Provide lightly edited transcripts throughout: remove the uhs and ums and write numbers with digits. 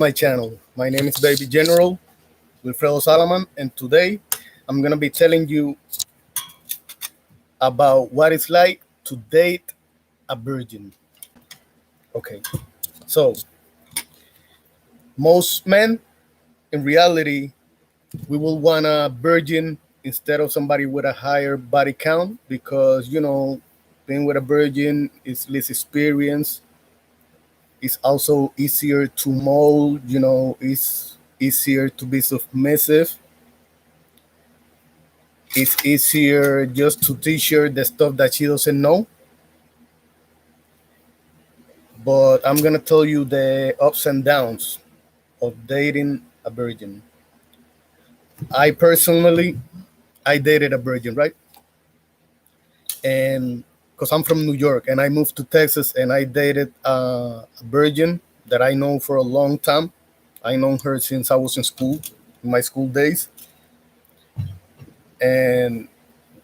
my channel. My name is Baby General Wilfredo Salaman, and today I'm gonna be telling you about what it's like to date a virgin. Okay, so most men, in reality, we will want a virgin instead of somebody with a higher body count because being with a virgin is less experience. It's also easier to mold. It's easier to be submissive. It's easier just to teach her the stuff that she doesn't know. But I'm gonna tell you the ups and downs of dating a virgin. I dated a virgin, right? And because I'm from New York and I moved to Texas and I dated a virgin that I know for a long time. I known her since I was in school, in my school days. And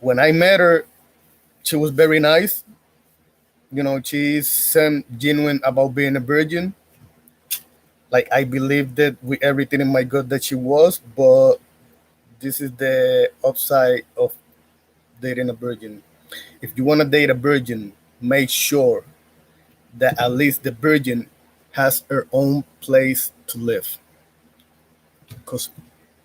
when I met her, she was very nice. She's genuine about being a virgin. Like I believed it with everything in my gut that she was, but this is the upside of dating a virgin. If you want to date a virgin, make sure that at least the virgin has her own place to live. Because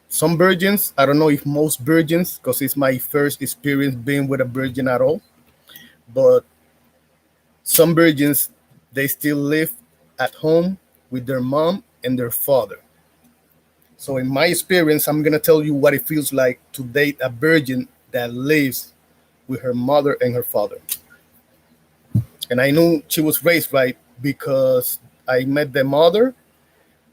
some virgins, I don't know if most virgins, because it's my first experience being with a virgin at all, but some virgins, they still live at home with their mom and their father. So in my experience, I'm gonna tell you what it feels like to date a virgin that lives with her mother and her father. And I knew she was raised right because I met the mother,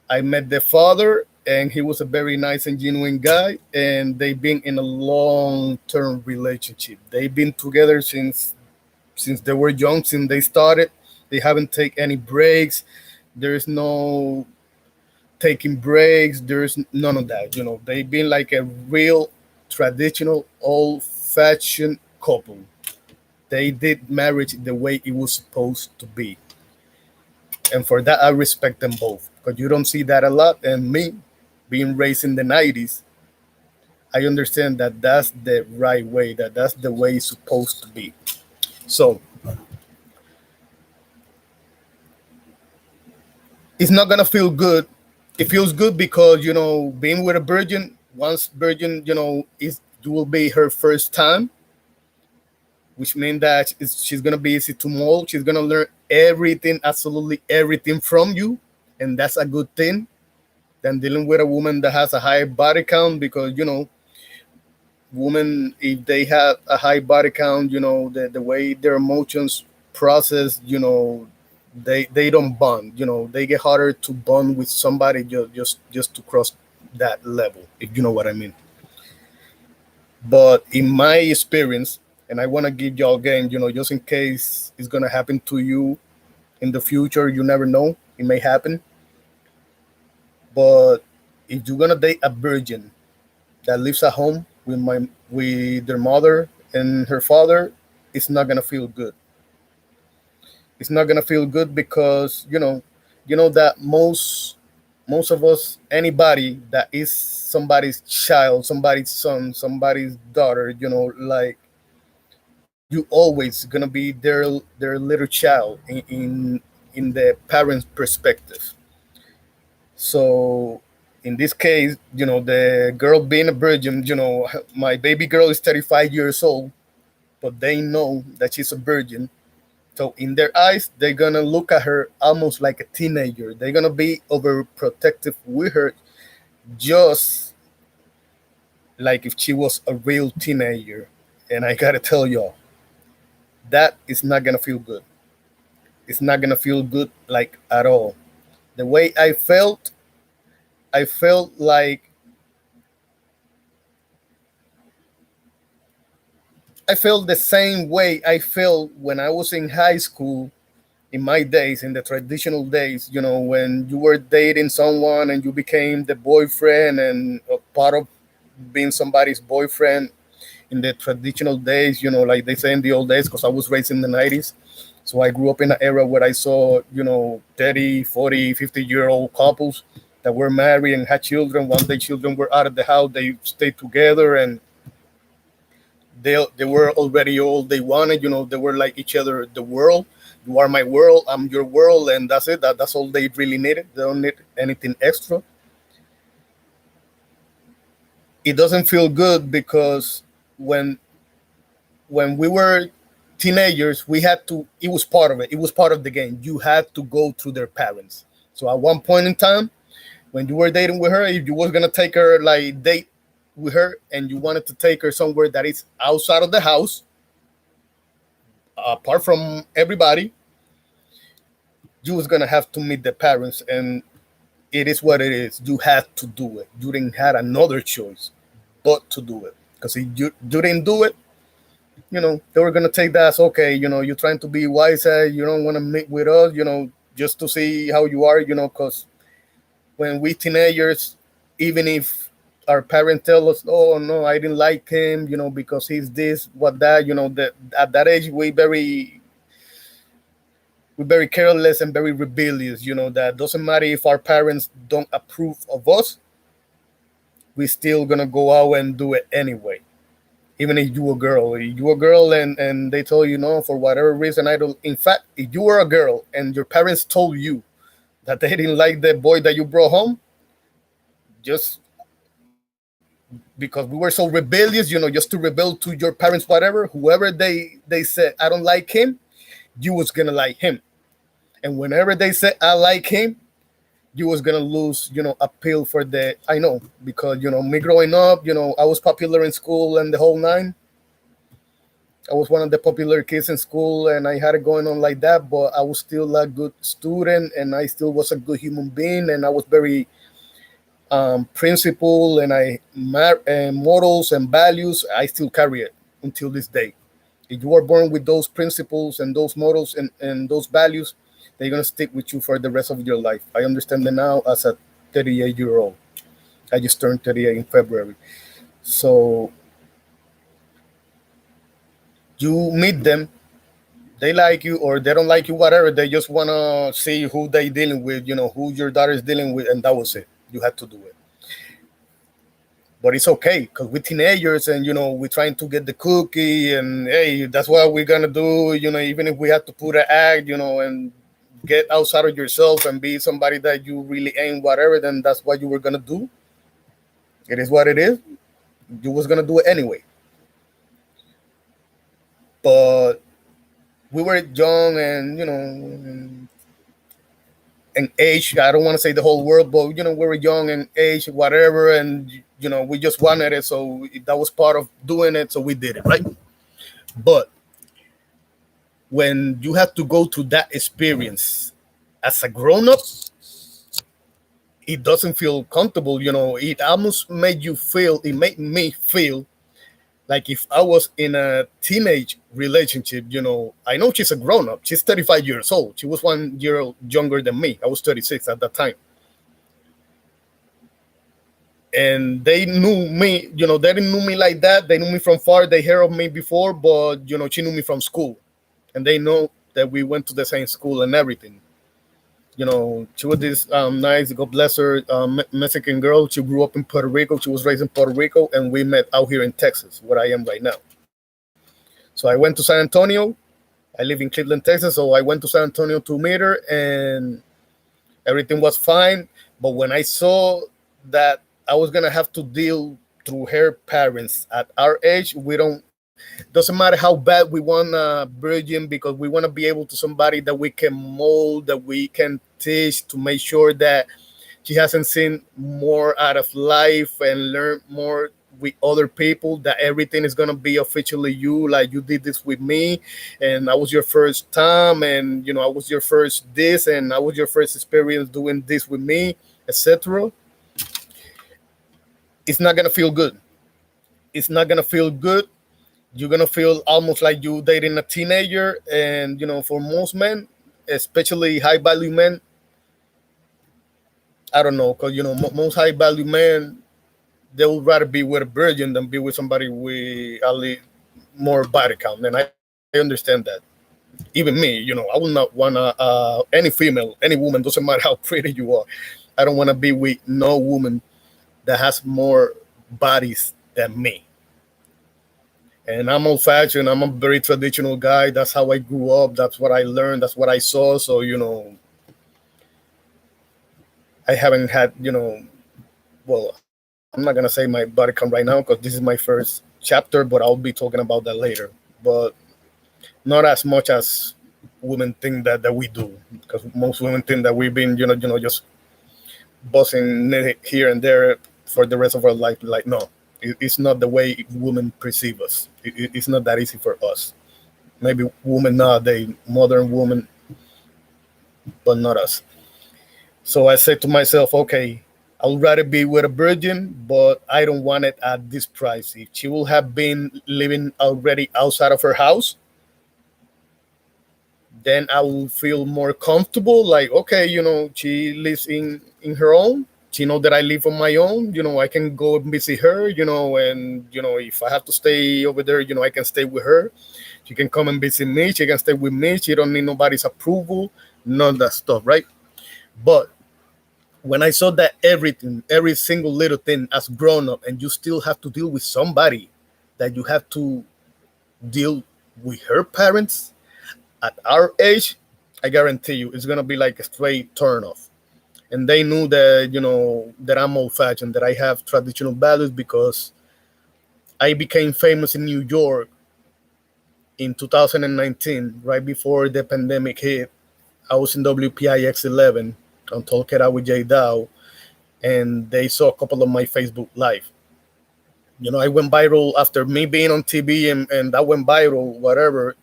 I met the father, and he was a very nice and genuine guy. And they've been in a long-term relationship. They've been together since they were young, since they started. They haven't taken any breaks. There's no taking breaks. There's none of that. They've been like a real traditional, old-fashioned couple. They did marriage the way it was supposed to be. And for that, I respect them both because you don't see that a lot. And me, being raised in the 90s, I understand that that's the right way, that's the way it's supposed to be. So it's not gonna feel good. It feels good because being with a virgin, once virgin, is you will be her first time, which means that she's gonna be easy to mold. She's gonna learn everything, absolutely everything from you, and that's a good thing. Than dealing with a woman that has a high body count because women, if they have a high body count, the way their emotions process, they don't bond. They get harder to bond with somebody just to cross that level, if you know what I mean. But in my experience, and I want to give y'all game, just in case it's gonna happen to you in the future, you never know, it may happen. But if you're gonna date a virgin that lives at home with their mother and her father, it's not gonna feel good. It's not gonna feel good because that most of us, anybody that is somebody's child, somebody's son, somebody's daughter, like you always gonna be their little child in the parents' perspective. So in this case, the girl being a virgin, my baby girl is 35 years old, but they know that she's a virgin. So in their eyes, they're gonna look at her almost like a teenager. They're gonna be overprotective with her, just like if she was a real teenager. And I gotta tell y'all, that is not gonna feel good. It's not gonna feel good like at all. The way I felt like I felt the same way I felt when I was in high school in my days, in the traditional days, when you were dating someone and you became the boyfriend and a part of being somebody's boyfriend in the traditional days, like they say in the old days, because I was raised in the 90s. So I grew up in an era where I saw, 30, 40, 50-year-old couples that were married and had children. Once their children were out of the house, they stayed together, and they were already all they wanted. They were like each other. The world, you are my world, I'm your world, and that's it. That's all they really needed. They don't need anything extra. It doesn't feel good because when when we were teenagers, we had to. It was part of it. It was part of the game. You had to go through their parents. So at one point in time, when you were dating with her, if you was gonna take her like date with her, and you wanted to take her somewhere that is outside of the house, apart from everybody, you was gonna have to meet the parents, and it is what it is. You had to do it. You didn't have another choice but to do it. Because if you didn't do it, they were gonna take that as okay. You're trying to be wiser. You don't want to meet with us. Just to see how you are. Because when we teenagers, even if our parents tell us, "Oh no, I didn't like him," because he's this, what that, that at that age we're very careless and very rebellious. That doesn't matter if our parents don't approve of us, we still gonna go out and do it anyway. Even if you a girl and they told you no for whatever reason, I don't. In fact, if you were a girl and your parents told you that they didn't like the boy that you brought home, just because we were so rebellious, just to rebel to your parents, whatever, whoever they said I don't like him, you was gonna like him. And whenever they said I like him, you was gonna lose, appeal for the. I know because me growing up, I was popular in school and the whole nine. I was one of the popular kids in school, and I had it going on like that. But I was still a good student, and I still was a good human being, and I was very principled, and morals and values. I still carry it until this day. If you are born with those principles and those morals and those values, they're gonna stick with you for the rest of your life. I understand that now as a 38-year-old. I just turned 38 in February. So you meet them, they like you or they don't like you, whatever. They just wanna see who they dealing with, who your daughter is dealing with, and that was it. You had to do it. But it's okay because we're teenagers and we're trying to get the cookie, and hey, that's what we're gonna do. Even if we have to put an act, and get outside of yourself and be somebody that you really ain't, whatever, then that's what you were gonna do. It is what it is. You was gonna do it anyway. But we were young and and age. I don't want to say the whole world, but we were young and age, whatever, and we just wanted it, so that was part of doing it, so we did it, right? But when you have to go through that experience as a grown up, it doesn't feel comfortable. It almost made you feel. It made me feel like if I was in a teenage relationship. I know she's a grown up. She's 35 years old. She was 1 year younger than me. I was 36 at that time. And they knew me, they didn't know me like that. They knew me from far. They heard of me before, but she knew me from school, and they know that we went to the same school and everything. She was this nice, God bless her, Mexican girl. She grew up in Puerto Rico. She was raised in Puerto Rico, and we met out here in Texas, where I am right now. So I went to San Antonio. I live in Cleveland, Texas, so I went to San Antonio to meet her, and everything was fine. But when I saw that I was gonna have to deal through her parents at our age, we don't. Doesn't matter how bad we want a virgin, because we want to be able to somebody that we can mold, that we can teach to make sure that she hasn't seen more out of life and learn more with other people, that everything is going to be officially you, like you did this with me, and I was your first time, and I was your first this, and I was your first experience doing this with me, etc. It's not going to feel good. It's not going to feel good. You're gonna feel almost like you dating a teenager, and for most men, especially high value men, I don't know, because most high value men, they would rather be with a virgin than be with somebody with a little more body count, and I understand that. Even me, I would not want any female, any woman, doesn't matter how pretty you are, I don't want to be with no woman that has more bodies than me. And I'm old fashioned. I'm a very traditional guy. That's how I grew up. That's what I learned. That's what I saw. So, I haven't had, well, I'm not going to say my body count right now because this is my first chapter, but I'll be talking about that later. But not as much as women think that we do, because most women think that we've been, just buzzing here and there for the rest of our life. Like, no, it's not the way women perceive us. It's not that easy for us. Maybe women nowadays, modern women, but not us. So I said to myself, okay, I would rather be with a virgin, but I don't want it at this price. If she will have been living already outside of her house, then I will feel more comfortable. Like, okay, she lives in her own. She know that I live on my own. I can go and visit her. And if I have to stay over there, I can stay with her. She can come and visit me. She can stay with me. She don't need nobody's approval. None of that stuff, right? But when I saw that everything, every single little thing as grown up, and you still have to deal with somebody that you have to deal with her parents at our age, I guarantee you it's gonna be like a straight turn off. And they knew that that I'm old fashioned, that I have traditional values because I became famous in New York in 2019, right before the pandemic hit. I was in WPIX 11 on Talk It Out with J Dow, and they saw a couple of my Facebook Live. I went viral after me being on TV, and that went viral, whatever,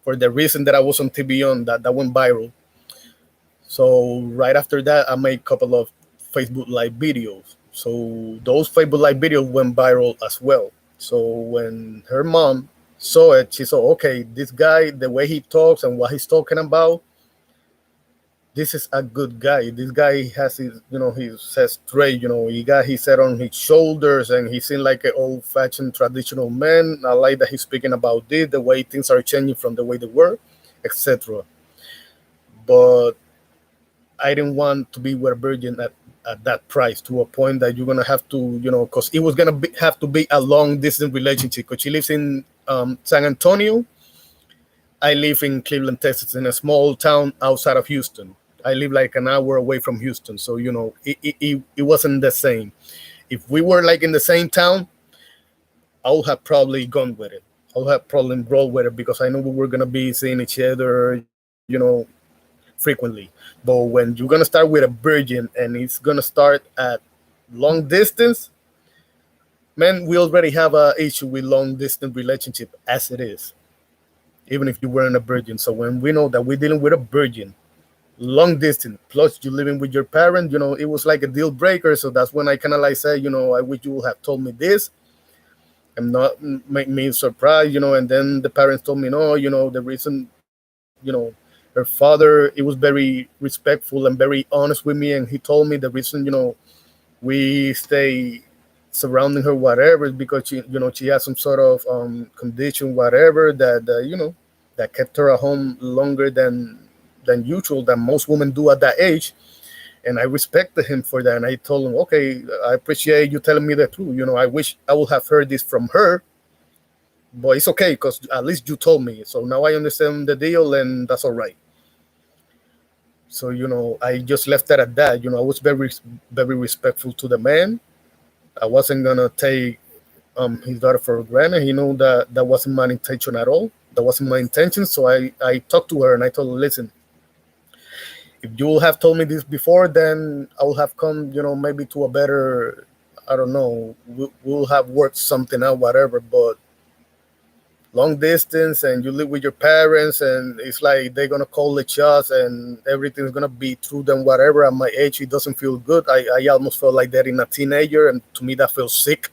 for the reason that I was on TV on that went viral. So right after that, I made a couple of Facebook Live videos. So those Facebook Live videos went viral as well. So when her mom saw it, she saw, okay, this guy, the way he talks and what he's talking about, this is a good guy. This guy has his, he says straight, he got his head on his shoulders and he seemed like an old fashioned traditional man. I like that he's speaking about this, the way things are changing from the way they were, etc. But I didn't want to be with a virgin at that price, to a point that you're gonna have to, because it was gonna have to be a long distance relationship. Because she lives in San Antonio, I live in Cleveland, Texas, in a small town outside of Houston. I live like an hour away from Houston, so it wasn't the same. If we were like in the same town, I would have probably gone with it. I would have probably rolled with it because I know we were gonna be seeing each other, frequently. But when you're gonna start with a virgin and it's gonna start at long distance, man, we already have a issue with long distance relationship as it is, even if you weren't a virgin. So when we know that we're dealing with a virgin, long distance, plus you living with your parent, it was like a deal breaker. So that's when I kind of like say, I wish you would have told me this and not make me surprised, and then the parents told me, no, the reason, her father, it was very respectful and very honest with me, and he told me the reason, we stay surrounding her, whatever, is because she has some sort of condition, whatever, that kept her at home longer than usual, than most women do at that age. And I respected him for that. And I told him, okay, I appreciate you telling me the truth. I wish I would have heard this from her, but it's okay because at least you told me. So now I understand the deal, and that's all right. So I just left that at that. I was very, very respectful to the man. I wasn't gonna take his daughter for granted. He knew that that wasn't my intention at all. That wasn't my intention. So I talked to her and I told her, listen, if you would have told me this before, then I would have come, maybe to a better, I don't know, we'll have worked something out, whatever. But long distance and you live with your parents and it's like they're gonna call the shots and everything's gonna be through them, whatever. At my age, it doesn't feel good. I almost felt like that in a teenager, and to me that feels sick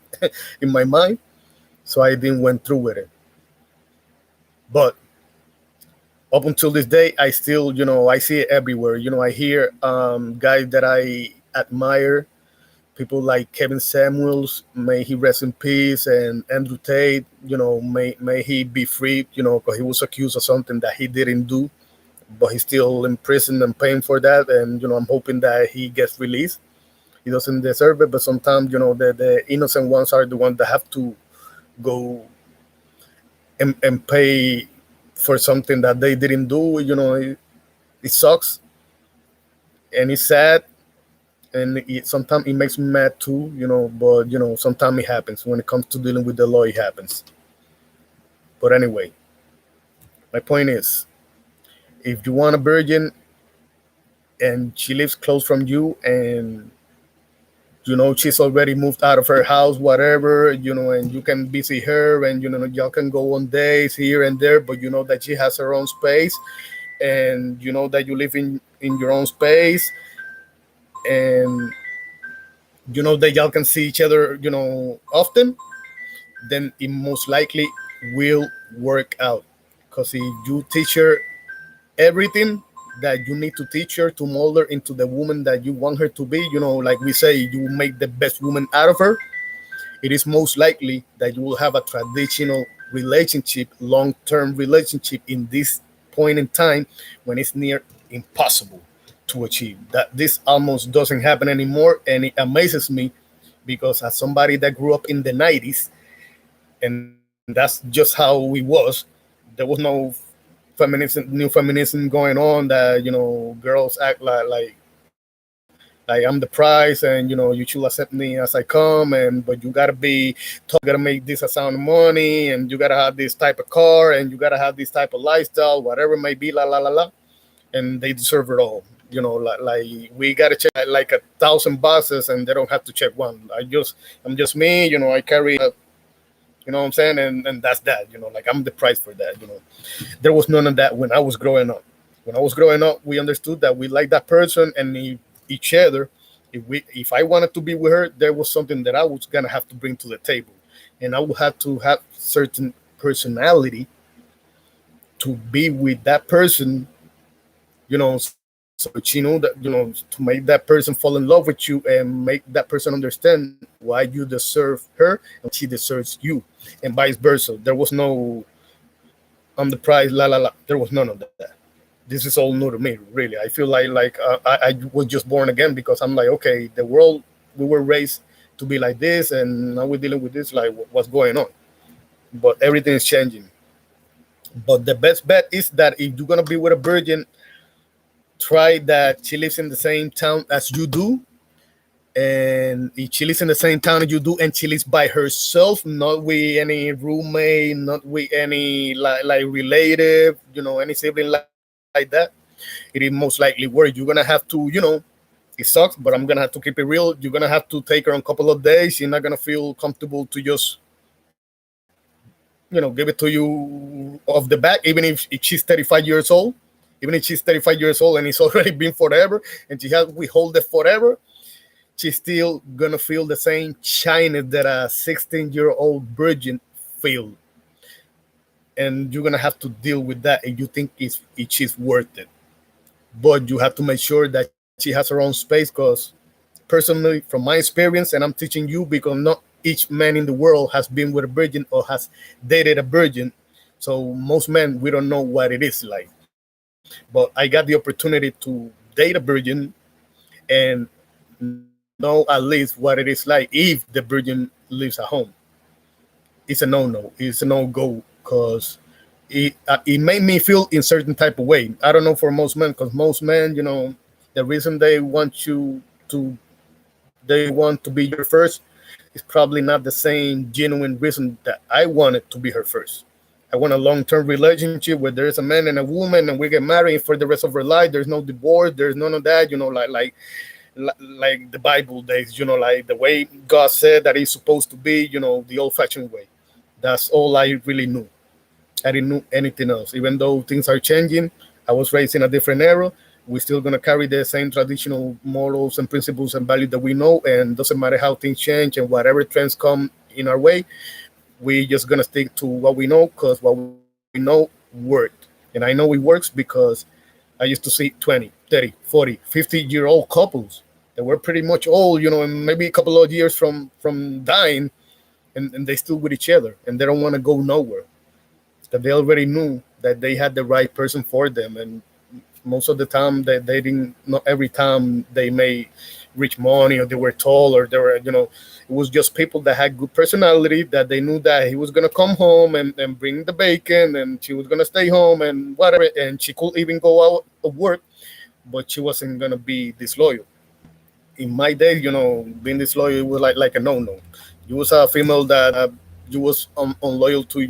in my mind. So I didn't went through with it. But up until this day, I still, I see it everywhere. I hear guys that I admire, people like Kevin Samuels, may he rest in peace, and Andrew Tate, may he be free, because he was accused of something that he didn't do. but he's still in prison and paying for that. And I'm hoping that he gets released. He doesn't deserve it, but sometimes the innocent ones are the ones that have to go and pay for something that they didn't do. It sucks and it's sad, and sometimes it makes me mad too. But sometimes it happens when it comes to dealing with the law. It happens. But anyway, my point is, if you want a virgin and she lives close from you, and she's already moved out of her house, whatever, and you can visit her, and y'all can go on days here and there, but that she has her own space, and that you live in your own space, and that y'all can see each other often, then it most likely will work out. Because if you teach her everything that you need to teach her to mold her into the woman that you want her to be, like we say, you make the best woman out of her, it is most likely that you will have a traditional relationship, long-term relationship in this point in time when it's near impossible to achieve. That this almost doesn't happen anymore, and it amazes me because as somebody that grew up in the 90s, and that's just how we was, there was no new feminism going on that girls act like I'm the prize, and you should accept me as I come, and but you gotta be tough, you gotta make this amount of money, and you gotta have this type of car, and you gotta have this type of lifestyle, whatever it may be, la la la la, and they deserve it all. Like we gotta check like 1,000 boxes, and they don't have to check one. I'm just me, I carry what I'm saying, and that's that. Like I'm the price for that. There was none of that when I was growing up. When I was growing up, we understood that we liked that person and each other. If I wanted to be with her, there was something that I was gonna have to bring to the table, and I would have to have certain personality to be with that person. So that to make that person fall in love with you and make that person understand why you deserve her and she deserves you, and vice versa. There was no I'm the prize, la la la. There was none of that. This is all new to me, really. I feel I was just born again because I'm like, okay, the world we were raised to be like this, and now we're dealing with this. Like, what's going on? But everything is changing. But the best bet is that if you're gonna be with a virgin, try that she lives in the same town as you do, and if she lives in the same town as you do, and she lives by herself, not with any roommate, not with any like relative, any sibling like that, it is most likely work. You're gonna have to, it sucks, but I'm gonna have to keep it real. You're gonna have to take her on a couple of days. She's not gonna feel comfortable to just, give it to you off the back, even if she's 35 years old. Even if she's 35 years old and it's already been forever, and she has withhold it forever, she's still gonna feel the same shyness that a 16-year-old virgin feel, and you're gonna have to deal with that. And you think she's worth it, but you have to make sure that she has her own space. Because personally, from my experience, and I'm teaching you because not each man in the world has been with a virgin or has dated a virgin. So most men, we don't know what it is like. But I got the opportunity to date a virgin and know at least what it is like if the virgin lives at home. It's a no-no. It's a no-go because it made me feel in certain type of way. I don't know for most men, because most men, the reason they want to be your first is probably not the same genuine reason that I wanted to be her first. I want a long-term relationship where there's a man and a woman, and we get married for the rest of our life. There's no divorce. There's none of that. Like the Bible days. Like the way God said that it's supposed to be. The old-fashioned way. That's all I really knew. I didn't know anything else. Even though things are changing, I was raised in a different era. We're still gonna carry the same traditional morals and principles and values that we know. And doesn't matter how things change and whatever trends come in our way, we just gonna stick to what we know, because what we know worked. And I know it works because I used to see 20, 30, 40, 50-year-old couples that were pretty much old, and maybe a couple of years from dying, and they still with each other, and they don't want to go nowhere. That they already knew that they had the right person for them, and most of the time they didn't, not every time they made rich money or they were tall or they were, it was just people that had good personality, that they knew that he was going to come home and bring the bacon, and she was going to stay home and whatever, and she could even go out of work, but she wasn't going to be disloyal. In my day, being disloyal was like a no-no. You was a female that you was unloyal to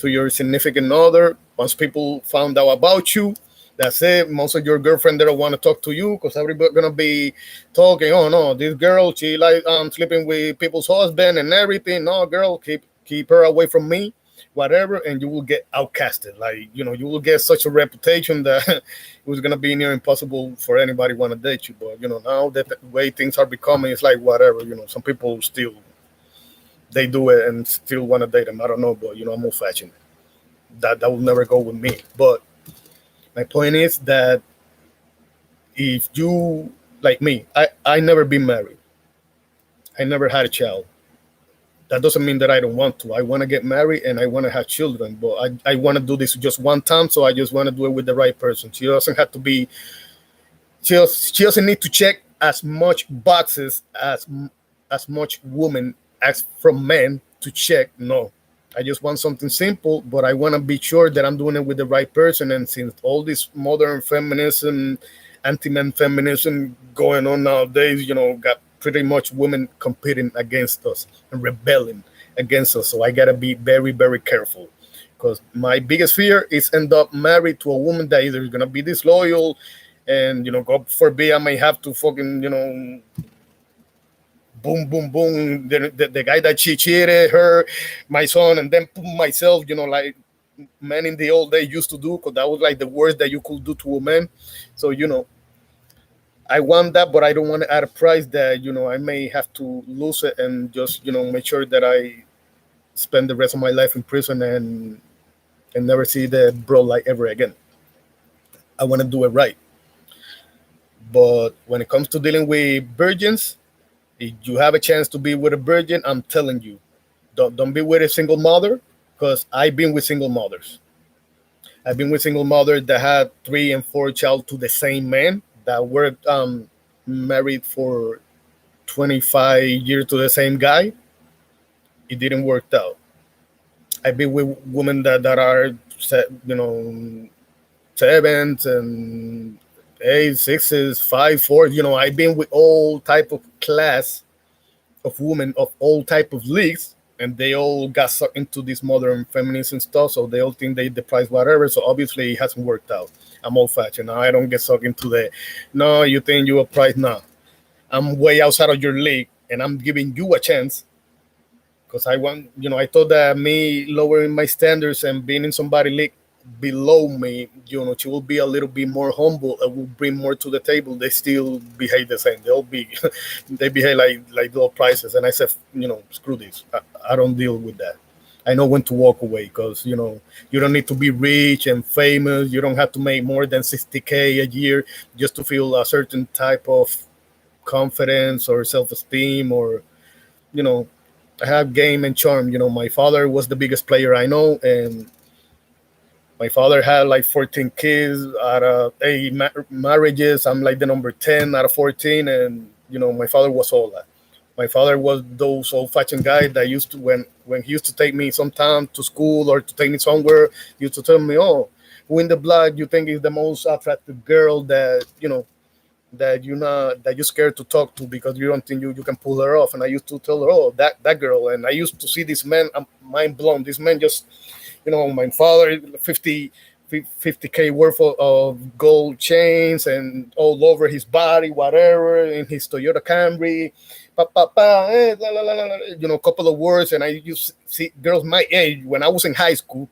your significant other. Once people found out about you, that's it. Most of your girlfriend they don't want to talk to you because everybody gonna be talking. Oh no, this girl she like sleeping with people's husband and everything. No, girl, keep her away from me, whatever, and you will get outcasted. Like you will get such a reputation that it was gonna be near impossible for anybody want to date you. But now that the way things are becoming, it's like whatever. Some people still they do it and still want to date them. I don't know, but I'm old fashioned. That will never go with me. But my point is that if you like me, I never been married. I never had a child. That doesn't mean that I don't want to. I want to get married and I want to have children, but I want to do this just one time, so I just want to do it with the right person. She doesn't have to be. She doesn't need to check as much boxes as much women as from men to check. No, I just want something simple, but I want to be sure that I'm doing it with the right person. And since all this modern feminism, anti-men feminism going on nowadays, got pretty much women competing against us and rebelling against us. So I gotta be very, very careful. Because my biggest fear is end up married to a woman that either is gonna be disloyal, and God forbid I may have to fucking boom, boom, boom. The guy that she cheated her, my son, and then myself, like men in the old days used to do, because that was like the worst that you could do to a man. So, I want that, but I don't want it at a price that, I may have to lose it and just, make sure that I spend the rest of my life in prison and never see the bro light ever again. I want to do it right. But when it comes to dealing with virgins, if you have a chance to be with a virgin, I'm telling you, don't be with a single mother, because I've been with single mothers. I've been with single mothers that had 3 and 4 child to the same man, that were married for 25 years to the same guy. It didn't work out. I've been with women that are, sevens and eight, sixes, five, four. I've been with all type of class of women of all type of leagues, and they all got sucked into this modern feminism stuff. So they all think they the price whatever. So obviously it hasn't worked out. I'm old fashioned. I don't get sucked into the no. You think you a price? No, I'm way outside of your league, and I'm giving you a chance because I want. I thought that me lowering my standards and being in somebody league below me, she will be a little bit more humble and will bring more to the table. They still behave the same. They'll be, they behave like low prices. And I said, screw this. I don't deal with that. I know when to walk away because you don't need to be rich and famous. You don't have to make more than 60K a year just to feel a certain type of confidence or self-esteem or you know I have game and charm. My father was the biggest player I know, and my father had like 14 kids out of 8 marriages. I'm like the number 10 out of 14, and my father was all that. My father was those old-fashioned guys that used to when he used to take me sometime to school or to take me somewhere, he used to tell me, "Oh, who in the blood you think is the most attractive girl that that you're scared to talk to because you don't think you can pull her off?" And I used to tell her, "Oh, that girl." And I used to see this man, I'm mind blown. This man just, my father, 50K worth of gold chains and all over his body, whatever, in his Toyota Camry, pa pa pa, la, la, la, la, a couple of words. And I used to see girls my age when I was in high school,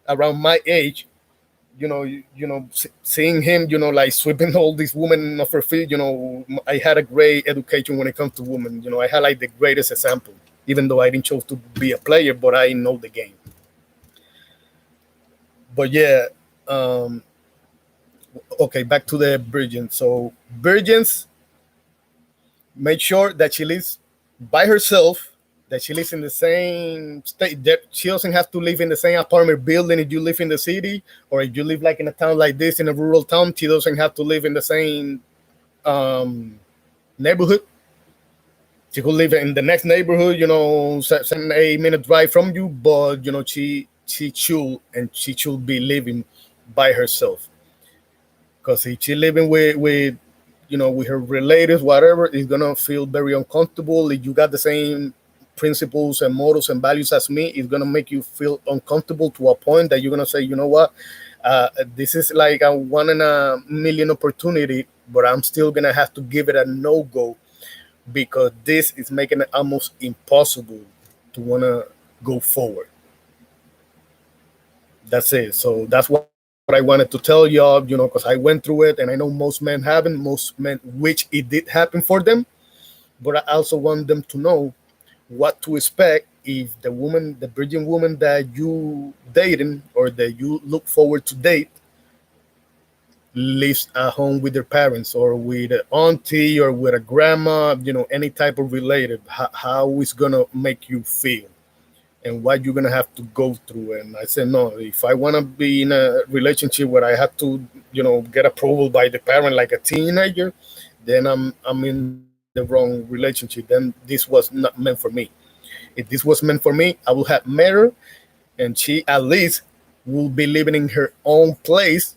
around my age, seeing him, like sweeping all these women off her feet. I had a great education when it comes to women. I had like the greatest example, even though I didn't choose to be a player, but I know the game. But yeah, okay, back to the virgins. So virgins, make sure that she lives by herself, that she lives in the same state, that she doesn't have to live in the same apartment building if you live in the city, or if you live like in a town like this, in a rural town, she doesn't have to live in the same um, neighborhood. She could live in the next neighborhood, 7 8 minute drive from you, but she should be living by herself. Because if she living with with her relatives, whatever, it's gonna feel very uncomfortable. If you got the same principles and morals and values as me, it's gonna make you feel uncomfortable to a point that you're gonna say, you know what, this is like a 1 in a million opportunity, but I'm still gonna have to give it a no go because this is making it almost impossible to wanna go forward. That's it. So that's what I wanted to tell y'all, because I went through it, and I know most men haven't. Most men, which it did happen for them, but I also want them to know what to expect if the virgin woman that you dating or that you look forward to date, lives at home with their parents or with an auntie or with a grandma, any type of relative. How it's gonna make you feel and what you're gonna have to go through. And I said, no, if I wanna be in a relationship where I have to, get approval by the parent like a teenager, then I'm in the wrong relationship. Then this was not meant for me. If this was meant for me, I would have met her, and she at least will be living in her own place.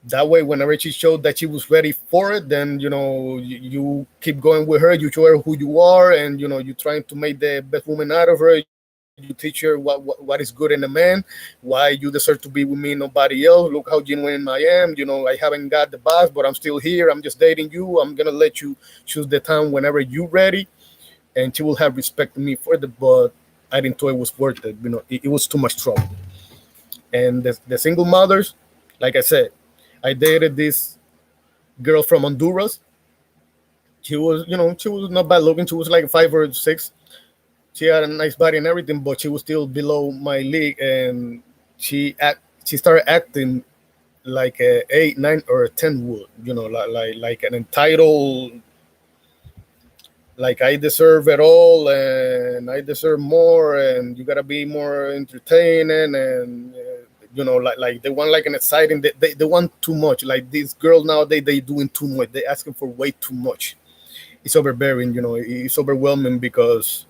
That way, whenever she showed that she was ready for it, then you keep going with her. You show her who you are, and you're trying to make the best woman out of her. You teach her what is good in a man, why you deserve to be with me, nobody else. Look how genuine I am. I haven't got the boss, but I'm still here. I'm just dating you. I'm gonna let you choose the time whenever you're ready, and she will have respect to me for the. But I didn't thought it was worth it. It was too much trouble. And the single mothers, like I said, I dated this girl from Honduras. She was not bad looking. She was like 5 or 6. She had a nice body and everything, but she was still below my league. And she started acting like a 8, 9, or a 10 would. Like an entitled, like I deserve it all and I deserve more, and you gotta be more entertaining, and like they want like an exciting. They want too much. Like these girls nowadays, they doing too much. They asking for way too much. It's overbearing. It's overwhelming because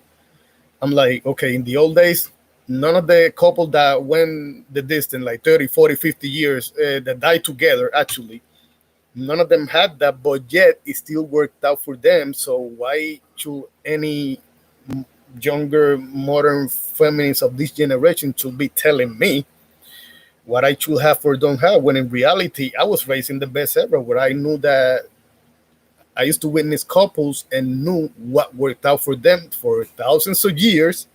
I'm like, okay, in the old days, none of the couple that went the distance, like 30, 40, 50 years, that died together, actually, none of them had that, but yet it still worked out for them. So why should any younger, modern feminists of this generation should be telling me what I should have or don't have, when in reality, I was raised in the best era where I knew that I used to witness couples and knew what worked out for them for thousands of years.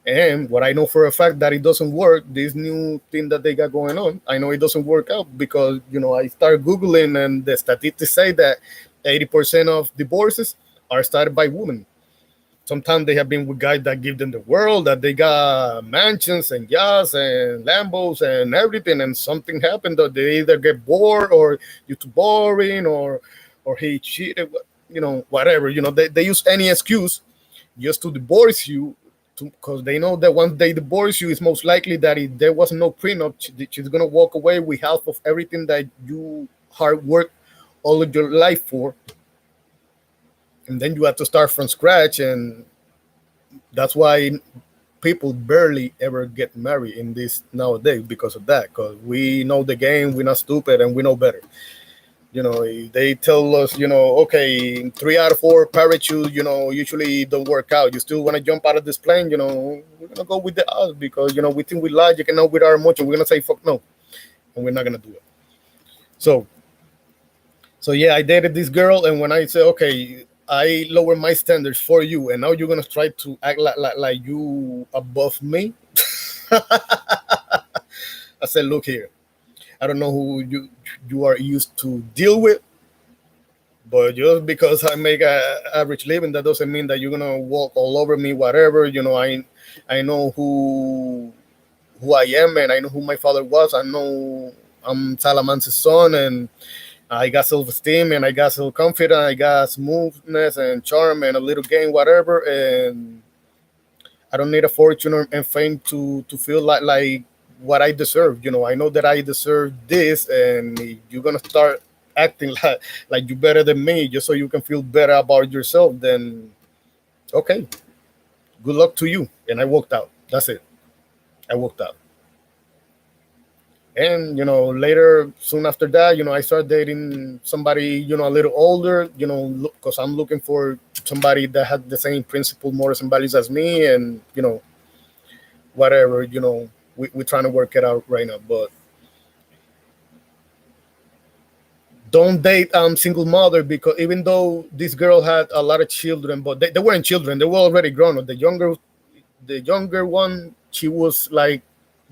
And what I know for a fact that it doesn't work, this new thing that they got going on, I know it doesn't work out because, I started Googling and the statistics say that 80% of divorces are started by women. Sometimes they have been with guys that give them the world, that they got mansions and yachts and Lambos and everything, and something happened that they either get bored or you're too boring or he cheated, whatever. They use any excuse just to divorce you, because they know that once they divorce you, it's most likely that if there was no prenup, she's gonna walk away with half of everything that you hard work all of your life for, and then you have to start from scratch. And that's why people barely ever get married in this nowadays, because of that, because we know the game, we're not stupid, and we know better. They tell us, okay, 3 out of 4 parachutes, usually don't work out. You still want to jump out of this plane, we're gonna go with the odds because we think we logic and not with our emotion. We're gonna say fuck no, and we're not gonna do it. So yeah, I dated this girl, and when I say, okay, I lower my standards for you, and now you're gonna try to act like you above me. I said, look here, I don't know who you are used to deal with, but just because I make a average living, that doesn't mean that you're gonna walk all over me. Whatever, I know who I am, and I know who my father was. I know I'm Salamance's son, and I got self-esteem and I got self-confidence. I got smoothness and charm and a little game, whatever. And I don't need a fortune and fame to feel like what I deserve. I know that I deserve this, and if you're gonna start acting like you're better than me just so you can feel better about yourself, then okay, good luck to you. And I walked out. That's it. I walked out. And later, soon after that, I started dating somebody a little older. Because I'm looking for somebody that had the same principle, morals, and values as me, and whatever. We're trying to work it out right now. But don't date single mother, because even though this girl had a lot of children, but they weren't children. They were already grown up. The younger one, she was like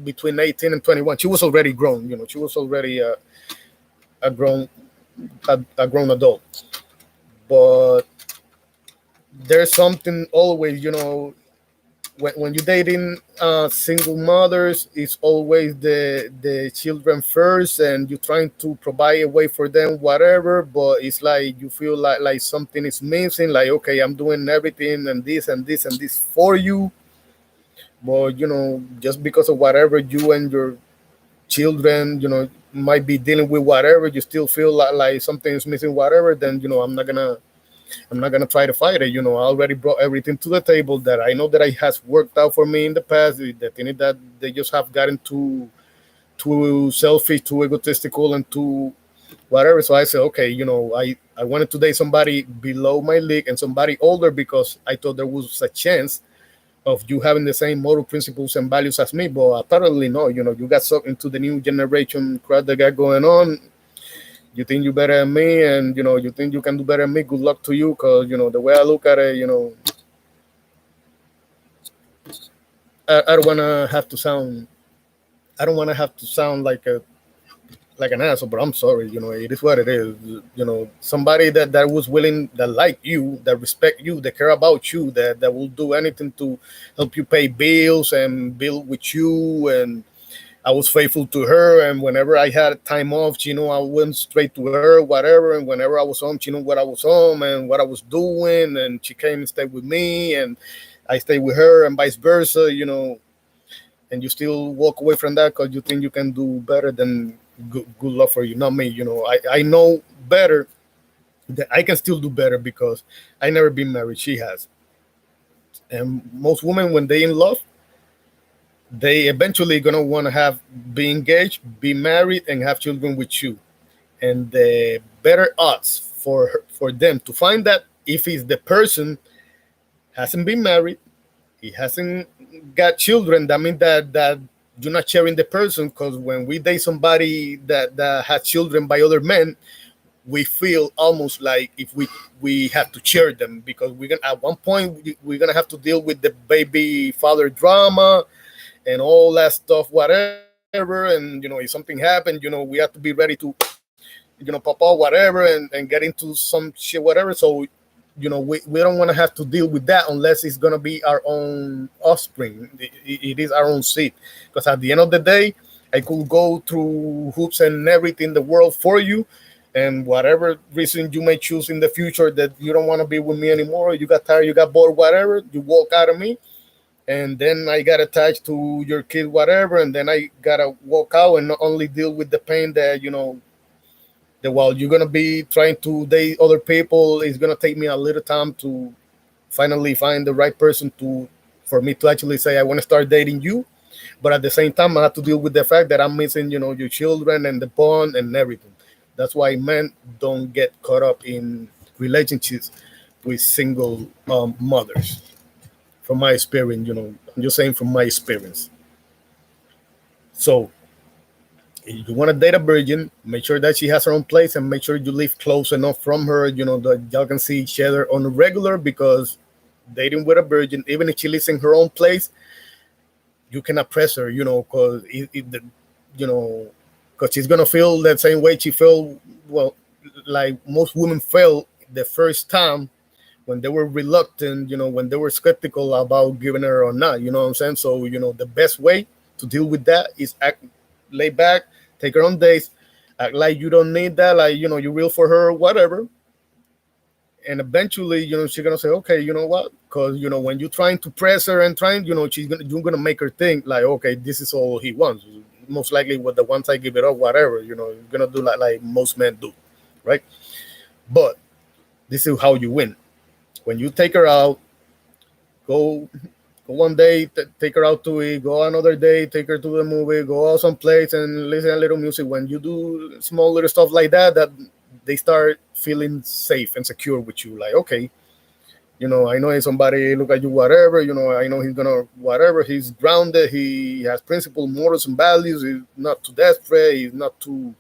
between 18 and 21. She was already grown. She was already a grown a grown adult. But there's something always, when you're dating single mothers, it's always the children first, and you're trying to provide a way for them, whatever. But it's like you feel like something is missing. Like, okay, I'm doing everything and this and this and this for you, but just because of whatever you and your children, might be dealing with, whatever, you still feel like something is missing, whatever. Then I'm not gonna try to fight it. I already brought everything to the table that I know that it has worked out for me in the past. The thing is that they just have gotten too selfish, too egotistical, and too whatever. So I said, okay, I wanted to date somebody below my league and somebody older, because I thought there was a chance of you having the same moral principles and values as me. But apparently no. You got sucked into the new generation crowd that got going on. You think you're better than me, and you think you can do better than me. Good luck to you, because the way I look at it, I don't want to have to sound. I don't want to have to sound like an asshole, but I'm sorry. It is what it is. Somebody that was willing, that like you, that respect you, that care about you, that will do anything to help you pay bills and build with you. And I was faithful to her, and whenever I had time off, I went straight to her, whatever. And whenever I was home, she knew what I was home and what I was doing, and she came and stayed with me, and I stayed with her, and vice versa. And you still walk away from that because you think you can do better. Then good luck for you, not me. I know better, that I can still do better, because I never been married. She has, and most women, when they in love, they eventually gonna want to be engaged, be married, and have children with you. And the better odds for them to find that, if it's the person hasn't been married, he hasn't got children, that means that you're not sharing the person. Because when we date somebody that has children by other men, we feel almost like if we have to share them, because we're gonna, at one point, we're gonna have to deal with the baby father drama and all that stuff, whatever. And if something happened, we have to be ready to pop out, whatever, and get into some shit, whatever. So we don't want to have to deal with that, unless it's going to be our own offspring. It is our own seed, because at the end of the day, I could go through hoops and everything in the world for you, and whatever reason you may choose in the future that you don't want to be with me anymore, you got tired, you got bored, whatever, you walk out of me, and then I got attached to your kid, whatever, and then I gotta walk out and not only deal with the pain that that while you're gonna be trying to date other people, it's gonna take me a little time to finally find the right person for me to actually say I want to start dating you. But at the same time, I have to deal with the fact that I'm missing, your children and the bond and everything. That's why men don't get caught up in relationships with single mothers. From my experience, I'm just saying from my experience. So if you want to date a virgin, make sure that she has her own place, and make sure you live close enough from her, that y'all can see each other on a regular. Because dating with a virgin, even if she lives in her own place, you cannot press her, because because she's gonna feel that same way she felt. Well, like most women felt the first time, when they were reluctant, when they were skeptical about giving her or not. You know what I'm saying? So the best way to deal with that is act lay back, take her on dates, act like you don't need that, like you real for her or whatever. And eventually, she's gonna say, okay, you know what? Because when you're trying to press her and trying, you're gonna make her think like, okay, this is all he wants. Most likely, with the once I give it up, whatever, you're gonna do like most men do, right? But this is how you win. When you take her out, go go one day, take her out to eat. Go another day, take her to the movie. Go out someplace and listen a little music. When you do small little stuff like that, that they start feeling safe and secure with you. Like, okay, I know if somebody look at you, whatever. I know he's gonna whatever. He's grounded. He has principles, morals, and values. He's not too desperate. He's not too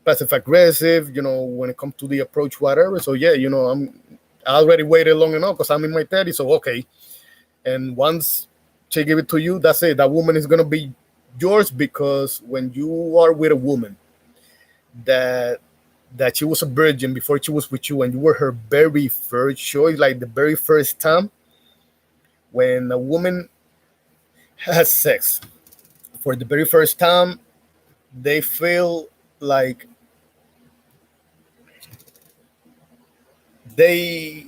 passive aggressive. When it comes to the approach, whatever. So yeah, I already waited long enough because I'm in my 30s. So okay, and once she give it to you, that's it. That woman is gonna be yours because when you are with a woman that she was a virgin before she was with you and you were her very first choice, like the very first time when a woman has sex for the very first time, they feel like they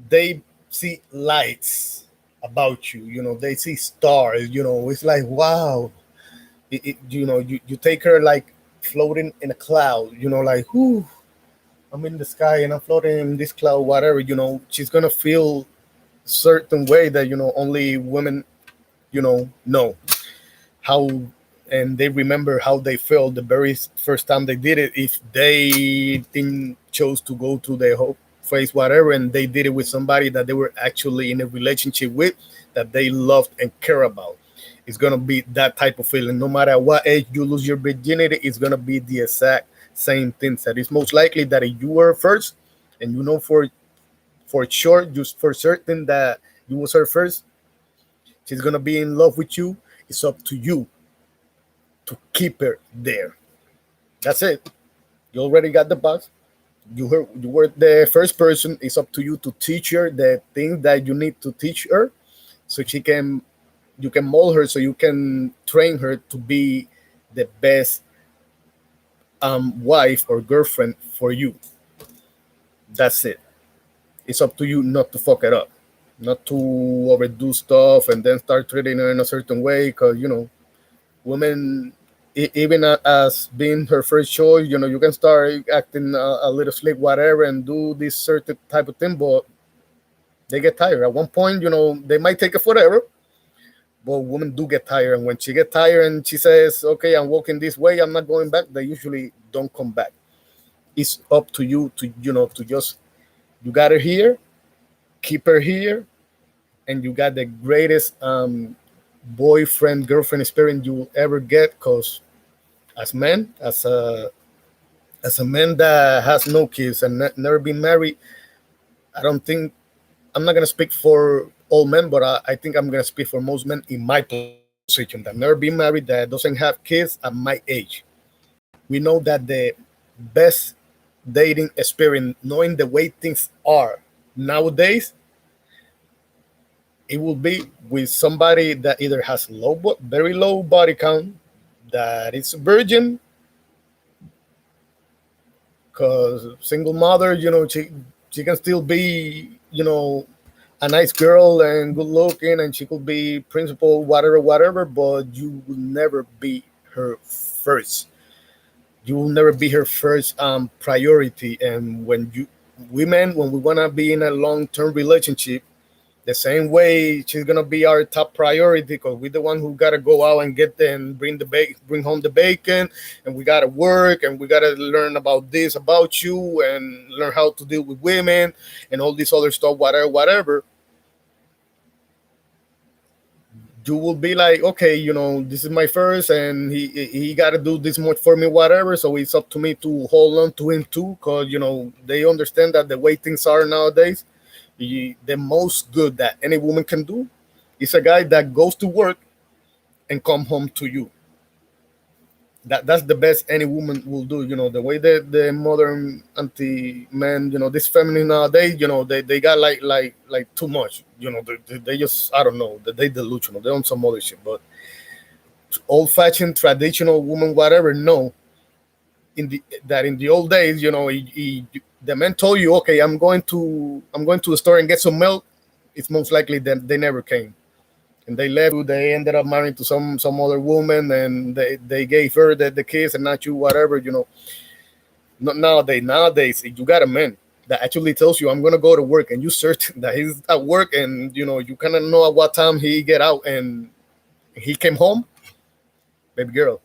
they see lights about you. They see stars. It's like wow. You take her like floating in a cloud. Like whoo, I'm in the sky and I'm floating in this cloud. Whatever. She's gonna feel certain way that only women know how, and they remember how they felt the very first time they did it. If they didn't chose to go to their whole face whatever, and they did it with somebody that they were actually in a relationship with, that they loved and care about, it's gonna be that type of feeling. No matter what age you lose your virginity, it's gonna be the exact same thing. That it's most likely that if you were first, and for sure, just for certain that you was her first, she's gonna be in love with you. It's up to you to keep her there. That's it. You already got the box. You were the first person. It's up to you to teach her the things that you need to teach her, so you can mold her, so you can train her to be the best wife or girlfriend for you. That's it. It's up to you not to fuck it up, not to overdo stuff and then start treating her in a certain way. Because women, even as being her first choice, you can start acting a little slick, whatever, and do this certain type of thing, but they get tired. At one point, they might take it forever, but women do get tired. And when she get tired and she says, okay, I'm walking this way, I'm not going back, they usually don't come back. It's up to you to, to just, you got her here, keep her here, and you got the greatest boyfriend girlfriend experience you will ever get. Because as men, as a man that has no kids and never been married, I don't think, I'm not gonna speak for all men, but I think I'm gonna speak for most men in my position that never been married, that doesn't have kids at my age. We know that the best dating experience, knowing the way things are nowadays, it will be with somebody that either has very low body count, that is a virgin, because single mother, she can still be, a nice girl and good looking, and she could be principal, whatever, but you will never be her first. You will never be her first priority. And when we wanna be in a long term relationship, the same way she's gonna be our top priority, because we're the one who gotta go out and get them, bring home the bacon, and we gotta work, and we gotta learn about this about you, and learn how to deal with women and all this other stuff, whatever. You will be like, okay, this is my first, and he got to do this much for me, whatever. So it's up to me to hold on to him too, because they understand that the way things are nowadays, the most good that any woman can do is a guy that goes to work and come home to you. That's the best any woman will do. The way that the modern anti men, this feminine nowadays, they got like too much. They just, I don't know, they delusional. They on some other shit. But old-fashioned traditional woman, whatever. No, in the old days, the man told you, okay, I'm going to the store and get some milk. It's most likely that they never came, and they left you. They ended up marrying to some other woman, and they gave her the kids and not you, whatever. Not nowadays. Nowadays, you got a man that actually tells you, I'm gonna go to work, and you search that he's at work, and you kind of know at what time he get out, and he came home. Baby girl,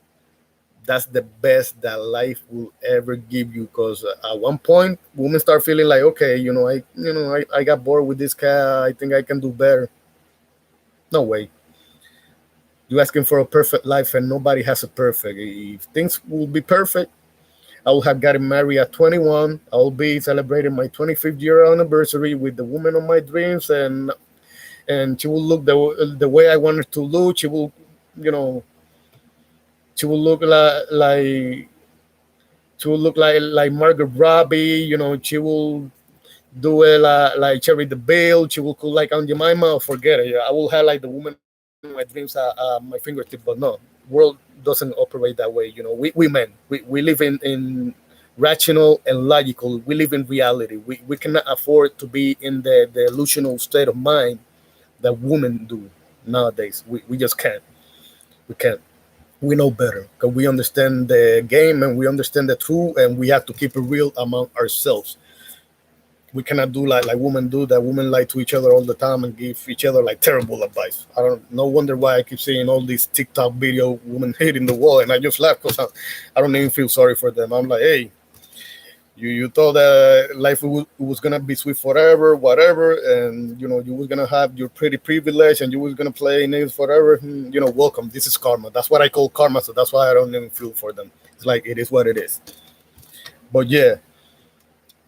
that's the best that life will ever give you. Because at one point, women start feeling like, okay, I got bored with this cat. I think I can do better. No way. You asking for a perfect life, and nobody has a perfect. If things will be perfect, I will have gotten married at 21. I will be celebrating my 25th year anniversary with the woman of my dreams, and she will look the way I want her to look. You know, she will look like Margaret Robbie. She will do it like Cherry the Bill. She will cook like Aunt Jemima. Forget it. I will have like the woman of my dreams at my fingertip. But no, world doesn't operate that way. We men, we live in rational and logical. We live in reality. We cannot afford to be in the illusional state of mind that women do nowadays. We just can't. We can't. We know better because we understand the game and we understand the truth, and we have to keep it real among ourselves. We cannot do like women do. That women lie to each other all the time and give each other like terrible advice. I don't. No wonder why I keep seeing all these TikTok video women hitting the wall, and I just laugh because I don't even feel sorry for them. I'm like, hey, you thought that life was gonna be sweet forever, whatever, and you was gonna have your pretty privilege, and you was gonna play names forever. Welcome. This is karma. That's what I call karma. So that's why I don't even feel for them. It's like it is what it is. But yeah,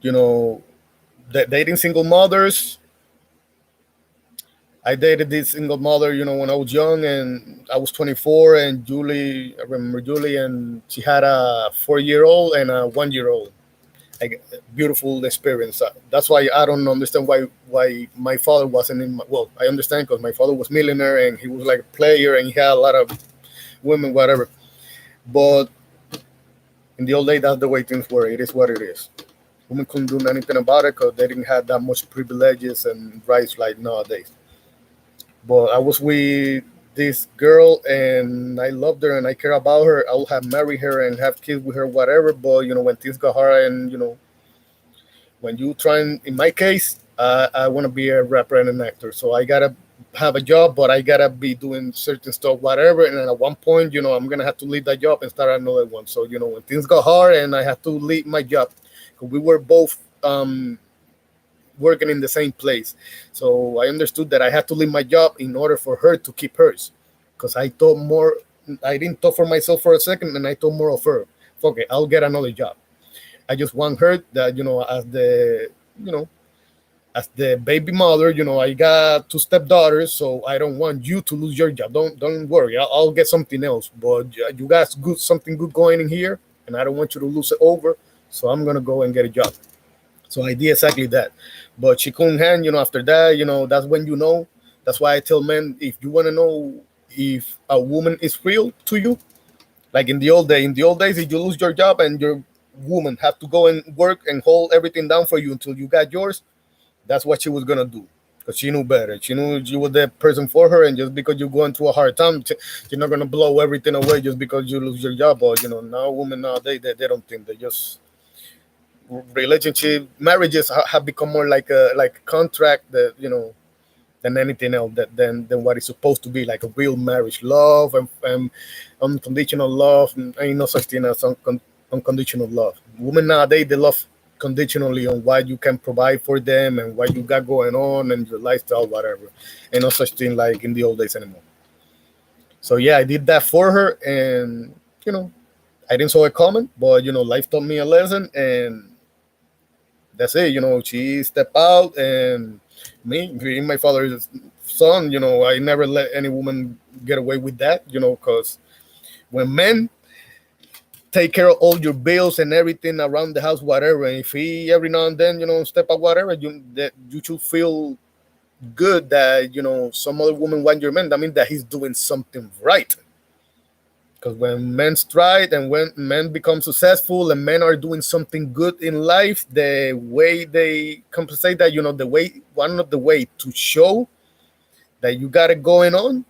you know, dating single mothers. I dated this single mother, when I was young, and I was 24. And Julie, I remember Julie, and she had a 4-year old and a 1-year old. Like, beautiful experience. That's why I don't understand why my father wasn't in my. Well, I understand because my father was millionaire and he was like a player and he had a lot of women, whatever. But in the old days, that's the way things were. It is what it is. Women couldn't do anything about it because they didn't have that much privileges and rights like nowadays. But I was with this girl and I loved her and I care about her. I would have married her and have kids with her, whatever. But when things got hard, and when you try, in my case, I want to be a rapper and an actor, so I gotta have a job, but I gotta be doing certain stuff, whatever. And then at one point, I'm gonna have to leave that job and start another one. So when things got hard and I had to leave my job, because we were both working in the same place. So I understood that I had to leave my job in order for her to keep hers. Because I thought more, I didn't thought for myself for a second, and I thought more of her. Okay, I'll get another job. I just want her that, as the baby mother, I got two stepdaughters, so I don't want you to lose your job. Don't worry, I'll get something else. But you got something good going in here, and I don't want you to lose it over. So I'm gonna go and get a job. So I did exactly that. But she couldn't hand, after that, that's when That's why I tell men, if you want to know if a woman is real to you, like in the old days, if you lose your job and your woman have to go and work and hold everything down for you until you got yours, that's what she was gonna do. Because she knew better. She knew you were the person for her, and just because you're going through a hard time, you're not gonna blow everything away just because you lose your job. Or now women nowadays, they don't think. They just relationship marriages have become more like a contract that than anything else, than what it's supposed to be, like a real marriage, love and unconditional love. And ain't no such thing as unconditional love. Women nowadays, they love conditionally on what you can provide for them and what you got going on and your lifestyle, whatever. Ain't no such thing like in the old days anymore. So yeah, I did that for her, and I didn't saw it coming, but life taught me a lesson, and that's it. She stepped out, and me being my father's son, I never let any woman get away with that, because when men take care of all your bills and everything around the house, whatever, and if he every now and then, step out, whatever, that you should feel good that some other woman want your man. That means that he's doing something right. Because when men stride and when men become successful and men are doing something good in life, the way they compensate that, the way, one of the way to show that you got it going on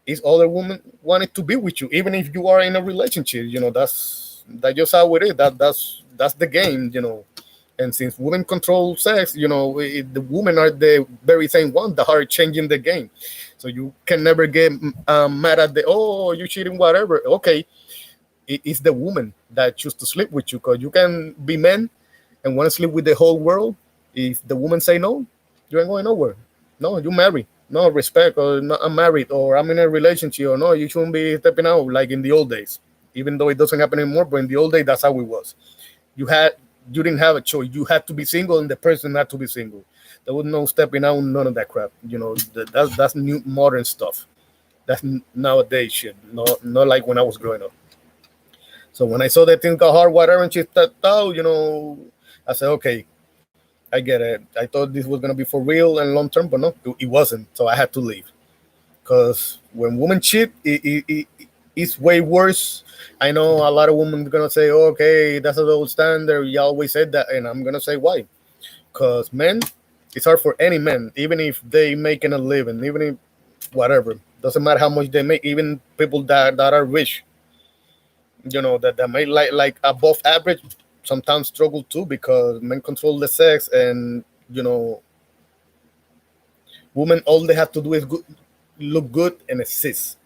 is other women wanting to be with you, even if you are in a relationship. That's just how it is. That's the game. And since women control sex, the women are the very same one that are changing the game. So you can never get mad at the, oh, you cheating, whatever. Okay, it's the woman that choose to sleep with you, because you can be men and want to sleep with the whole world. If the woman say no, you ain't going nowhere. No, you marry. No respect, or no, I'm married, or I'm in a relationship, or no, you shouldn't be stepping out like in the old days. Even though it doesn't happen anymore, but in the old days, that's how it was. You had you didn't have a choice. You had to be single, and the person had to be single. There was no stepping out, none of that crap. That's new modern stuff. That's nowadays shit. Not like when I was growing up. So when I saw that thing got hard, whatever, and she stepped out, I said, okay, I get it. I thought this was gonna be for real and long term, but no, it wasn't. So I had to leave. Because when women cheat, it's way worse. I know a lot of women are gonna say, okay, that's a old standard. You always said that, and I'm gonna say why. Because men, it's hard for any man, even if they making a living, even if whatever. Doesn't matter how much they make. Even people that are rich, that make like above average, sometimes struggle too, because men control the sex, and women, all they have to do is look good and exist.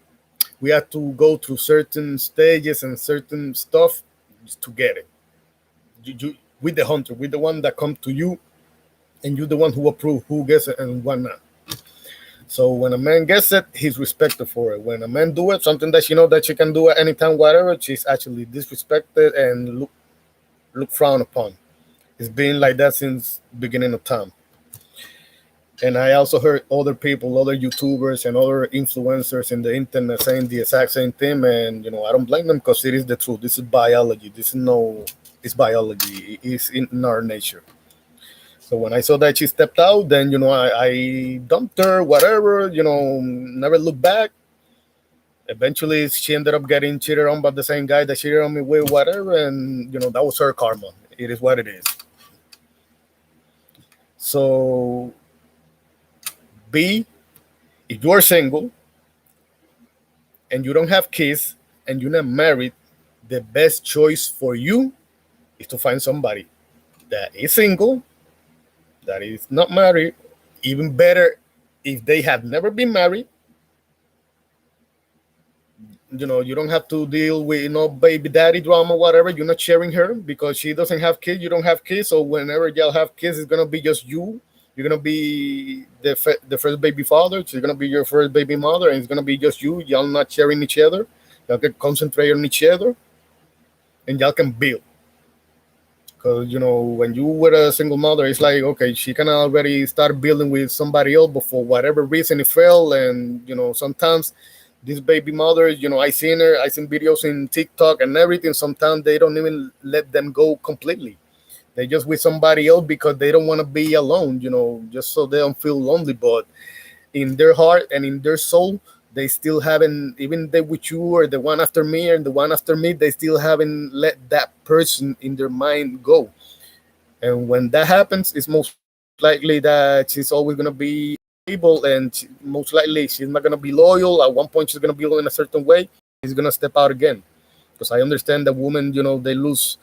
We have to go through certain stages and certain stuff to get it. With the hunter, with the one that come to you, and you're the one who approve who gets it and what not. So when a man gets it, he's respected for it. When a man do it, something that she know that she can do it anytime, whatever, she's actually disrespected and look frowned upon. It's been like that since beginning of time. And I also heard other people, other YouTubers and other influencers in the internet saying the exact same thing. And I don't blame them, because it is the truth. This is biology. This is no, it's biology. It's in our nature. So when I saw that she stepped out, then I dumped her, whatever. Never looked back. Eventually, she ended up getting cheated on by the same guy that cheated on me with, whatever. And that was her karma. It is what it is. So B, if you are single and you don't have kids and you're not married, the best choice for you is to find somebody that is single, that is not married. Even better if they have never been married. You don't have to deal with baby daddy drama, whatever. You're not sharing her because she doesn't have kids. You don't have kids, so whenever y'all have kids, it's gonna be just you. You're gonna be the first baby father. She's gonna be your first baby mother, and it's gonna be just you. Y'all not sharing each other. Y'all can concentrate on each other, and y'all can build. Because when you were a single mother, it's like, okay, she can already start building with somebody else, but for whatever reason it failed. And sometimes these baby mothers, I seen videos in TikTok and everything. Sometimes they don't even let them go completely. They just with somebody else because they don't want to be alone, just so they don't feel lonely. But in their heart and in their soul, they still haven't, even they with you or the one after me and the one after me, they still haven't let that person in their mind go. And when that happens, it's most likely that she's always going to be able, and most likely she's not going to be loyal. At one point, she's going to be loyal in a certain way. She's going to step out again. Because I understand that women, they lose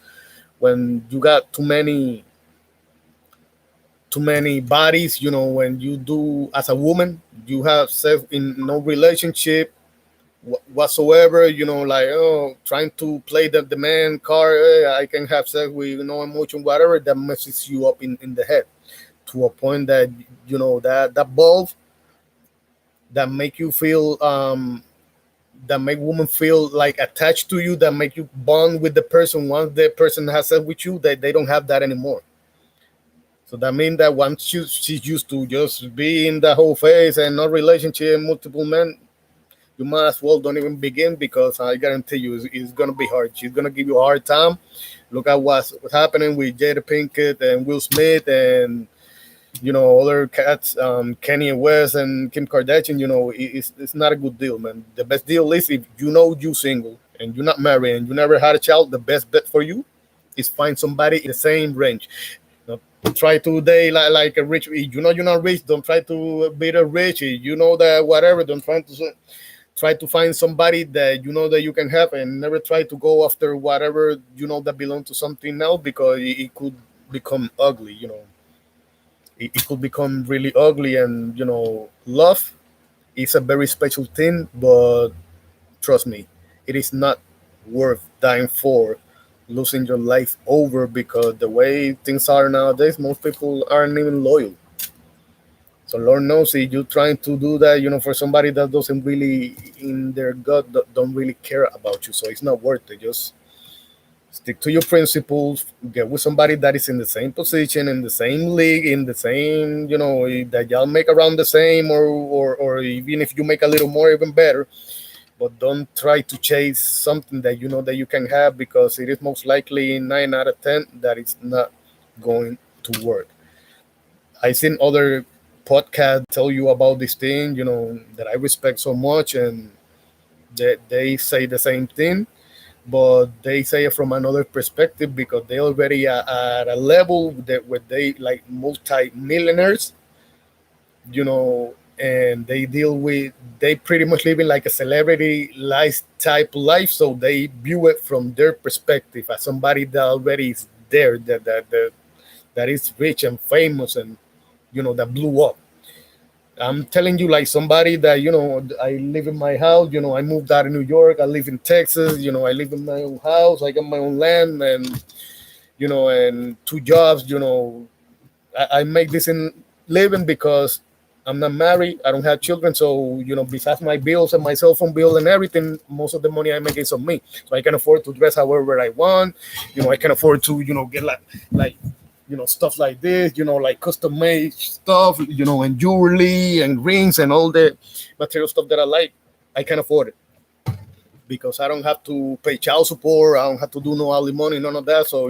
when you got too many bodies. When you do as a woman, you have sex in no relationship whatsoever. Like, trying to play the man card. I can have sex with no emotion, whatever. That messes you up in the head to a point that that bulb that make you feel that make women feel like attached to you, that make you bond with the person once the person has sex with you, that they don't have that anymore. So that means that once she's used to just be in the whole phase and no relationship, multiple men, you might as well don't even begin, because I guarantee you it's gonna be hard. She's gonna give you a hard time. Look at what's happening with Jada Pinkett and Will Smith, and Other cats, Kanye West and Kim Kardashian, it's not a good deal, man. The best deal is if you single and you're not married and you never had a child. The best bet for you is find somebody in the same range. Try to date like a rich. If you're not rich, don't try to be the rich. If you know that whatever, don't try to find somebody that you know that you can have, and never try to go after whatever that belongs to something else, because it could become ugly. It could become really ugly, and love is a very special thing, but trust me, it is not worth dying for, losing your life over, because the way things are nowadays, most people aren't even loyal. So Lord knows if you're trying to do that, for somebody that doesn't really, in their gut, don't really care about you. So it's not worth it. Just stick to your principles. Get with somebody that is in the same position, in the same league, in the same, that y'all make around the same, or even if you make a little more, even better. But don't try to chase something that you know that you can have, because it is most likely 9 out of 10 that it's not going to work. I've seen other podcasts tell you about this thing, that I respect so much, and they say the same thing, but they say it from another perspective, because they already are at a level that where they like multi-millionaires, and they pretty much living like a celebrity life type life, so they view it from their perspective as somebody that already is there, that is rich and famous, and that blew up. I'm telling you, like somebody that I live in my house. I moved out of New York. I live in Texas. I live in my own house. I got my own land, and two jobs. I make this in living because I'm not married. I don't have children. So, besides my bills and my cell phone bill and everything, most of the money I make is on me. So I can afford to dress however I want. I can afford to, get like, stuff like this, like custom made stuff, and jewelry and rings and all the material stuff that I like. I can afford it because I don't have to pay child support. I don't have to do no alimony, none of that. So,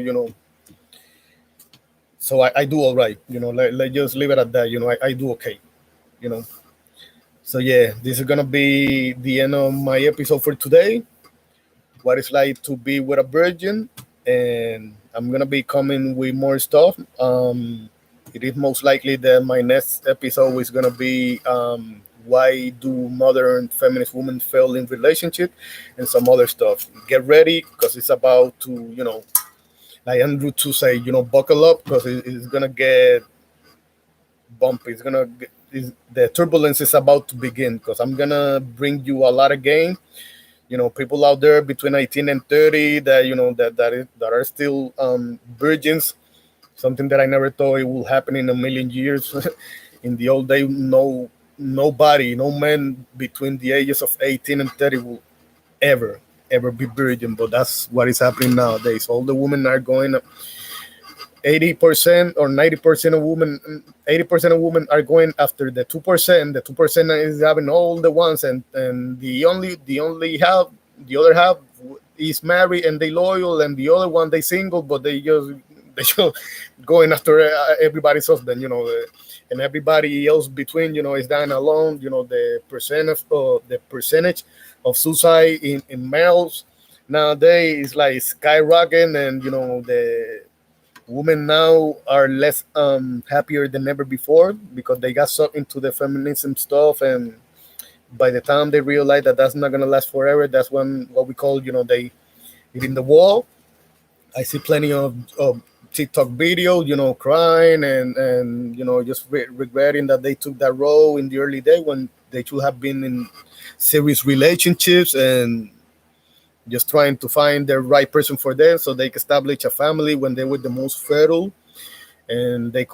I do all right. Let just leave it at that. I do okay. You know. So yeah, this is gonna be the end of my episode for today. What it's like to be with a virgin, and I'm gonna be coming with more stuff. It is most likely that my next episode is gonna be why do modern feminist women fail in relationship, and some other stuff. Get ready because it's about to, like Andrew to say, buckle up because it's gonna get bumpy. The turbulence is about to begin because I'm gonna bring you a lot of game. People out there between 18 and 30 that that are still virgins. Something that I never thought it would happen in a million years. In the old day, no man between the ages of 18 and 30 will ever be virgin. But that's what is happening nowadays. All the women are going 80% or 90% of women, 80% of women are going after the 2%. The 2% is having all the ones, and the other half is married and they loyal, and the other one they single, but they just going after everybody's husband, and everybody else between, is dying alone. The percentage of suicide in males nowadays is like skyrocketing, and the women now are less happier than ever before because they got sucked into the feminism stuff, and by the time they realize that that's not gonna last forever, that's when what we call they hitting the wall. I see plenty of TikTok videos, crying and just regretting that they took that role in the early day when they should have been in serious relationships, and just trying to find the right person for them so they can establish a family when they were the most fertile, and they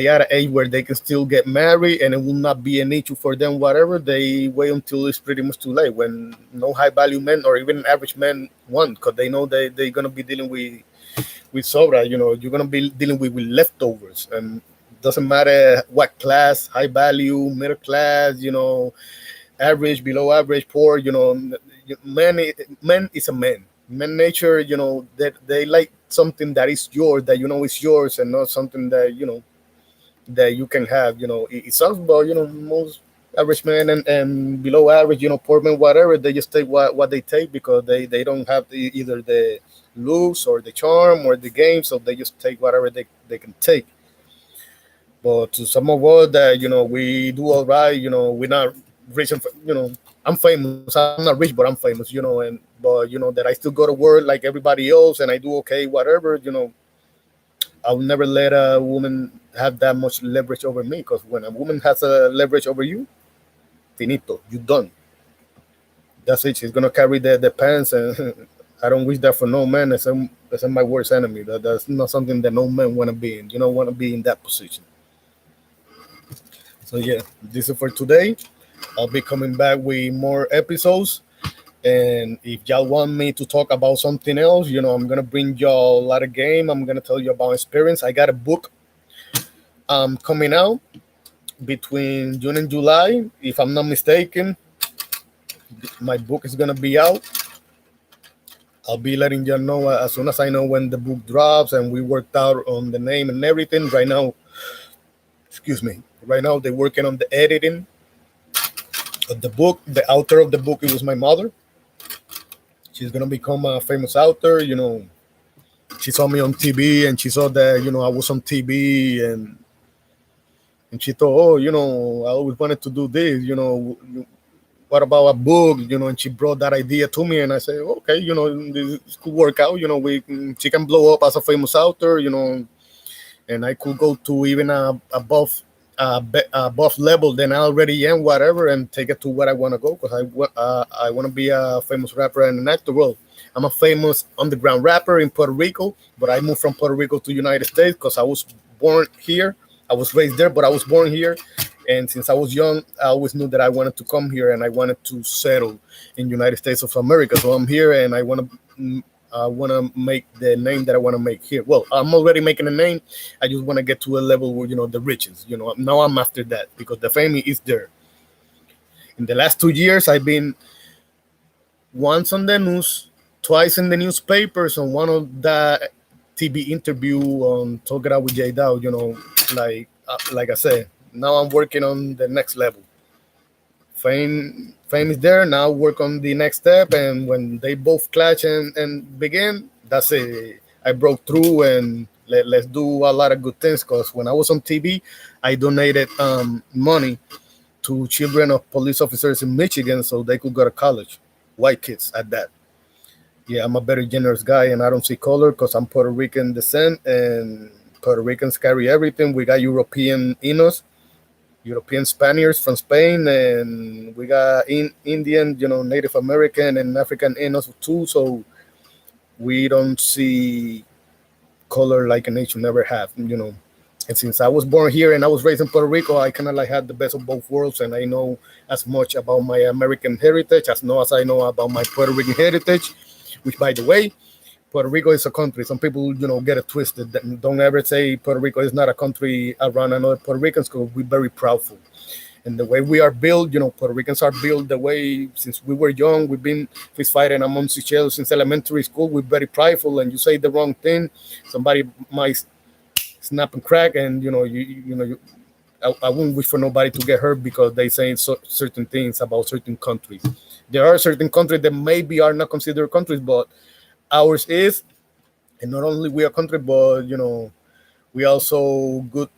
are at an age where they can still get married and it will not be an issue for them. Whatever, they wait until it's pretty much too late, when no high value men or even average men want, because they know they're gonna be dealing with sobra. You're gonna be dealing with leftovers, and doesn't matter what class, high value, middle class, average, below average, poor. Man, man is a man. Man nature, that they like something that is yours, that is yours, and not something that that you can have. It sucks, but most average men and below average, poor men, whatever, they just take what they take because they don't have either the looks or the charm or the game, so they just take whatever they can take. But to some of us that we do all right, we're not rich, and I'm famous. I'm not rich, but I'm famous, and but that I still go to work like everybody else, and I do okay, whatever. I'll never let a woman have that much leverage over me because when a woman has a leverage over you, finito, you done. That's it. She's gonna carry the pants, and I don't wish that for no man. That's my worst enemy. That's not something that no man wanna be in. You don't wanna be in that position. So yeah, this is for today. I'll be coming back with more episodes. And if y'all want me to talk about something else, I'm gonna bring y'all a lot of game. I'm gonna tell you about experience. I got a book coming out between June and July. If I'm not mistaken, my book is gonna be out. I'll be letting you know as soon as I know when the book drops and we worked out on the name and everything. Right now, excuse me. Right now they're working on the editing of the book. The author of the book, it was my mother. She's gonna become a famous author. She saw me on TV and she saw that I was on TV and she thought, oh, I always wanted to do this. What about a book? And she brought that idea to me, and I said, okay, this could work out. She can blow up as a famous author. And I could go to even above level than I already am, whatever, and take it to where I want to go because I want to be a famous rapper and an actor. Well, I'm a famous underground rapper in Puerto Rico, but I moved from Puerto Rico to United States because I was born here. I was raised there, but I was born here. And since I was young, I always knew that I wanted to come here and I wanted to settle in United States of America. So I'm here and I want to make the name that I want to make here. Well, I'm already making a name. I just want to get to a level where the riches. Now I'm after that because the fame is there. In the last 2 years, I've been once on the news, twice in the newspapers, on one of the TV interview on Talk It Out with J Dow. Like I said, now I'm working on the next level. Fame is there. Now work on the next step, and when they both clash and begin, that's it. I broke through, and let's do a lot of good things. Because when I was on TV, I donated money to children of police officers in Michigan so they could go to college, white kids at that. Yeah, I'm a very generous guy, and I don't see color because I'm Puerto Rican descent, and Puerto Ricans carry everything. We got European in us, European Spaniards from Spain, and we got Indian, Native American and African in us too. So we don't see color like a nation never have. And since I was born here and I was raised in Puerto Rico, I kind of like had the best of both worlds, and I know as much about my American heritage as I know about my Puerto Rican heritage. Which, by the way, Puerto Rico is a country. Some people, get it twisted. Don't ever say Puerto Rico is not a country around another Puerto Ricans because we're very proudful. And the way we are built, Puerto Ricans are built the way since we were young. We've been fist fighting amongst each other since elementary school. We're very prideful, and you say the wrong thing, somebody might snap and crack, and I wouldn't wish for nobody to get hurt because they say certain things about certain countries. There are certain countries that maybe are not considered countries, but ours is, and not only we are country, but we also good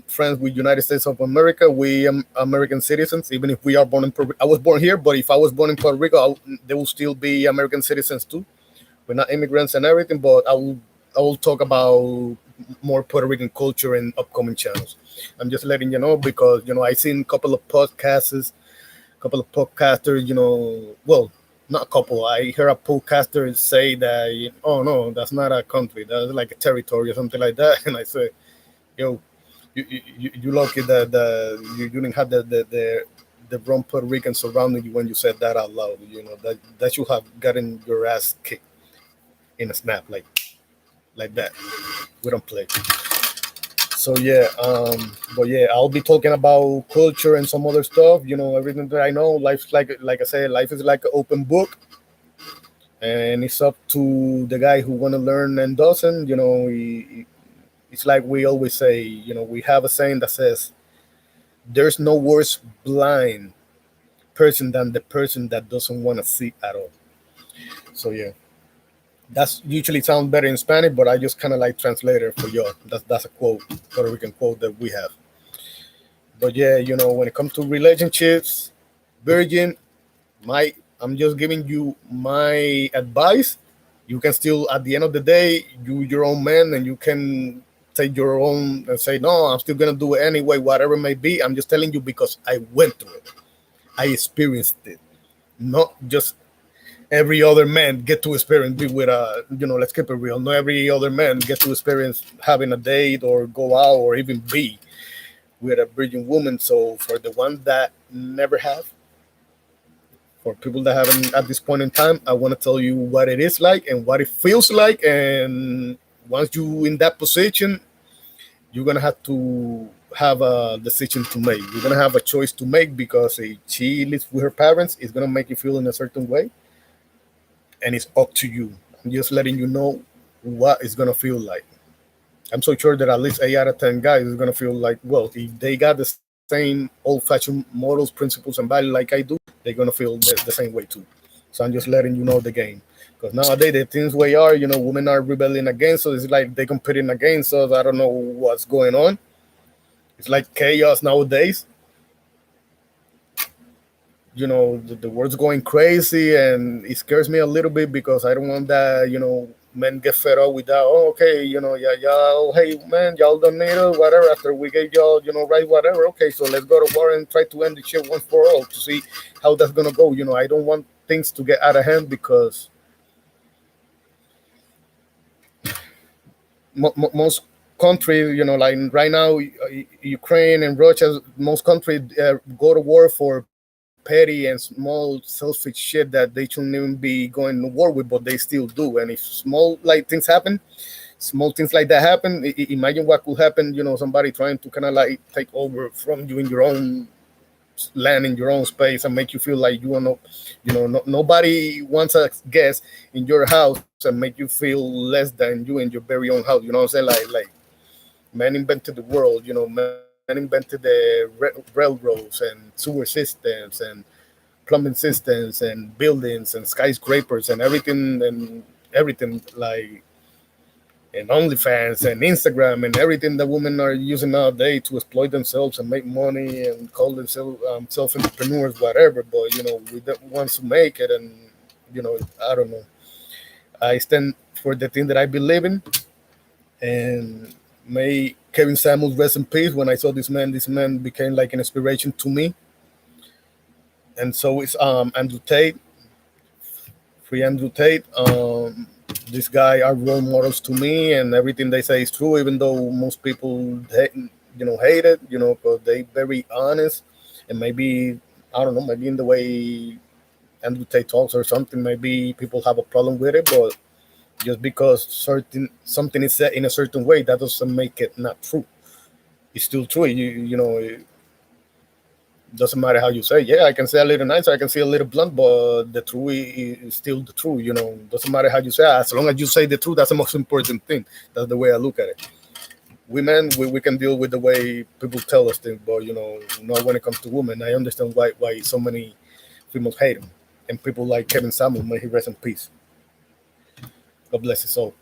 friends with United States of America. We American citizens, even if we are born in I was born here, but if I was born in Puerto Rico, they will still be American citizens too. We're not immigrants and everything, but I will talk about more Puerto Rican culture in upcoming channels. I'm just letting you know because I seen a couple of podcasters, well, not a couple. I heard a podcaster say that, oh no, that's not a country, that's like a territory or something like that. And I said, yo, you lucky that you didn't have the wrong Puerto Rican surrounding you when you said that out loud. That you have gotten your ass kicked in a snap like that. We don't play. So yeah, but yeah, I'll be talking about culture and some other stuff. Everything that I know. Life's like I said, life is like an open book, and it's up to the guy who want to learn and doesn't. It's like we always say, we have a saying that says, "There's no worse blind person than the person that doesn't want to see at all." So yeah, that's usually sounds better in Spanish, but I just kind of like translate it for y'all. That's a quote, Puerto Rican quote that we have. But yeah, when it comes to relationships, virgin, my I'm just giving you my advice. You can still, at the end of the day, you your own man, and you can take your own and say, no, I'm still gonna do it anyway, whatever it may be. I'm just telling you because I went through it. I experienced it. Not just every other man get to experience be with a, let's keep it real. Not every other man get to experience having a date or go out or even be with a virgin woman. So for the ones that never have, for people that haven't at this point in time, I want to tell you what it is like and what it feels like. And once you in that position, you're gonna have to have a decision to make. You're gonna have a choice to make because if she lives with her parents, it's gonna make you feel in a certain way, and it's up to you. I'm just letting you know what it's gonna feel like. I'm so sure that at least 8 out of 10 guys is gonna feel like, well, if they got the same old-fashioned morals, principles, and value like I do, they're gonna feel the same way too. So I'm just letting you know the game. Because nowadays the things we are, women are rebelling against us. It's like they competing against us. I don't know what's going on. It's like chaos nowadays. The world's going crazy, and it scares me a little bit because I don't want that, men get fed up with that. Oh, okay, yeah, y'all, hey, man, y'all don't need it, whatever. After we gave y'all, right, whatever. Okay, so let's go to war and try to end the shit once for all to see how that's gonna go. I don't want things to get out of hand because most countries, like right now, Ukraine and Russia, most countries go to war for petty and small selfish shit that they shouldn't even be going to war with, but they still do. And if small like things happen, small things like that happen, imagine what could happen. Somebody trying to kind of like take over from you in your own land, in your own space, and make you feel like you are not, nobody wants a guest in your house and make you feel less than you in your very own house. You know what I'm saying? Like man invented the world. Man invented the railroads and sewer systems and plumbing systems and buildings and skyscrapers and everything like and OnlyFans and Instagram and everything that women are using nowadays to exploit themselves and make money and call themselves self entrepreneurs, whatever. But we don't want to make it, and I don't know. I stand for the thing that I believe in, and may Kevin Samuels rest in peace. When I saw this man became like an inspiration to me, and so is Andrew Tate, free Andrew Tate. This guy are role models to me, and everything they say is true, even though most people hate it, because they very honest, and maybe I don't know, maybe in the way Andrew Tate talks or something, maybe people have a problem with it, but just because certain something is said in a certain way, that doesn't make it not true. It's still true. It doesn't matter how you say. Yeah, I can say a little nicer, I can say a little blunt, but the truth is still the truth. Doesn't matter how you say it. As long as you say the truth, that's the most important thing. That's the way I look at it. Women, we can deal with the way people tell us things, but not when it comes to women. I understand why so many females hate him, and people like Kevin Samuel, may he rest in peace. God bless his soul.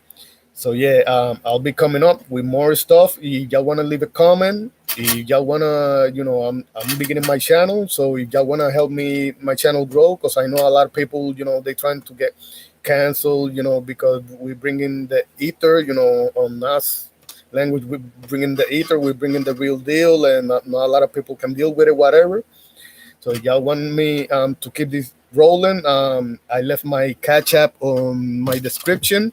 So yeah, I'll be coming up with more stuff. If y'all wanna leave a comment, if y'all wanna, I'm beginning my channel. So if y'all wanna help me my channel grow, because I know a lot of people, they trying to get canceled, because we bring in the ether, on us language, we bring in the ether, we bring in the real deal, and not a lot of people can deal with it, whatever. So if y'all want me to keep this rolling, I left my catch app on my description.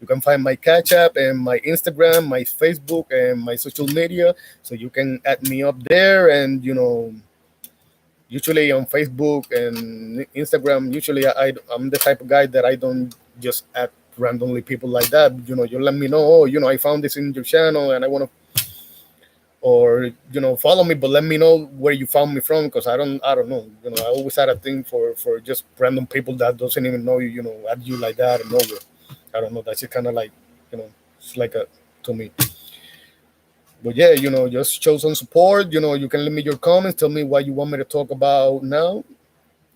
You can find my Catch App and my Instagram, my Facebook, and my social media. So you can add me up there. And, usually on Facebook and Instagram, usually I'm the type of guy that I don't just add randomly people like that. You let me know, oh, I found this in your channel and I want to, or, follow me, but let me know where you found me from, because I don't know. I always had a thing for just random people that doesn't even know you, add you like that and over. I don't know. That's just kind of like, it's like a to me. But yeah, just show some support. You can leave me your comments. Tell me what you want me to talk about now.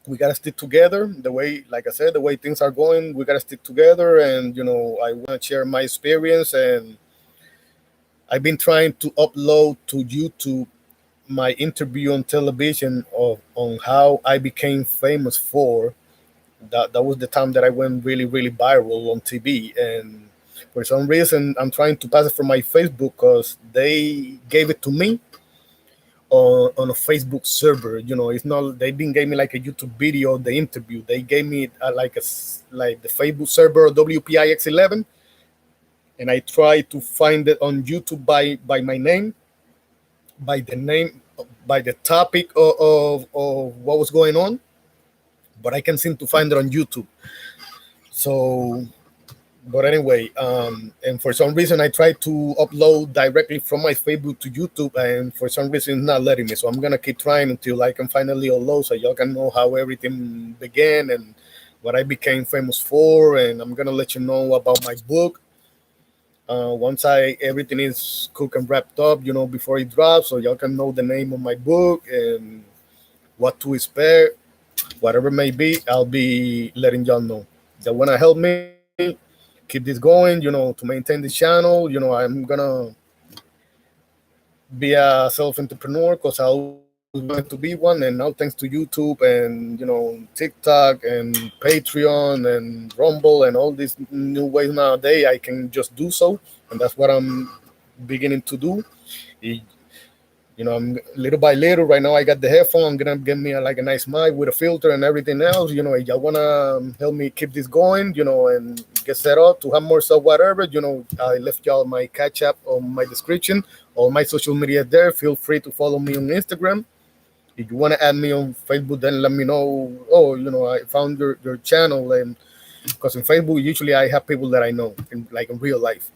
We gotta stick together. The way, like I said, the way things are going, we gotta stick together. And I want to share my experience. And I've been trying to upload to YouTube my interview on television of on how I became famous for that was the time that I went really really viral on TV. And for some reason I'm trying to pass it from my Facebook because they gave it to me on a Facebook server. It's not, they didn't give me like a YouTube video of the interview. They gave me like the Facebook server WPIX11, and I tried to find it on YouTube by my name, by the name, by the topic of what was going on, but I can seem to find it on YouTube. So, but anyway, and for some reason I tried to upload directly from my Facebook to YouTube, and for some reason it's not letting me. So I'm gonna keep trying until I can finally upload, so y'all can know how everything began and what I became famous for. And I'm gonna let you know about my book once I everything is cooked and wrapped up, before it drops, so y'all can know the name of my book and what to expect, whatever it may be. I'll be letting y'all know. That wanna help me keep this going, to maintain this channel. I'm gonna be a self-entrepreneur because I always wanted to be one. And now thanks to YouTube and TikTok and Patreon and Rumble and all these new ways nowadays, I can just do so. And that's what I'm beginning to do. I'm little by little. Right now, I got the headphone. I'm gonna get me like a nice mic with a filter and everything else. If y'all wanna help me keep this going, and get set up to have more stuff, whatever. I left y'all my catch up on my description. All my social media there. Feel free to follow me on Instagram. If you wanna add me on Facebook, then let me know. Oh, I found your channel, and because in Facebook usually I have people that I know in real life.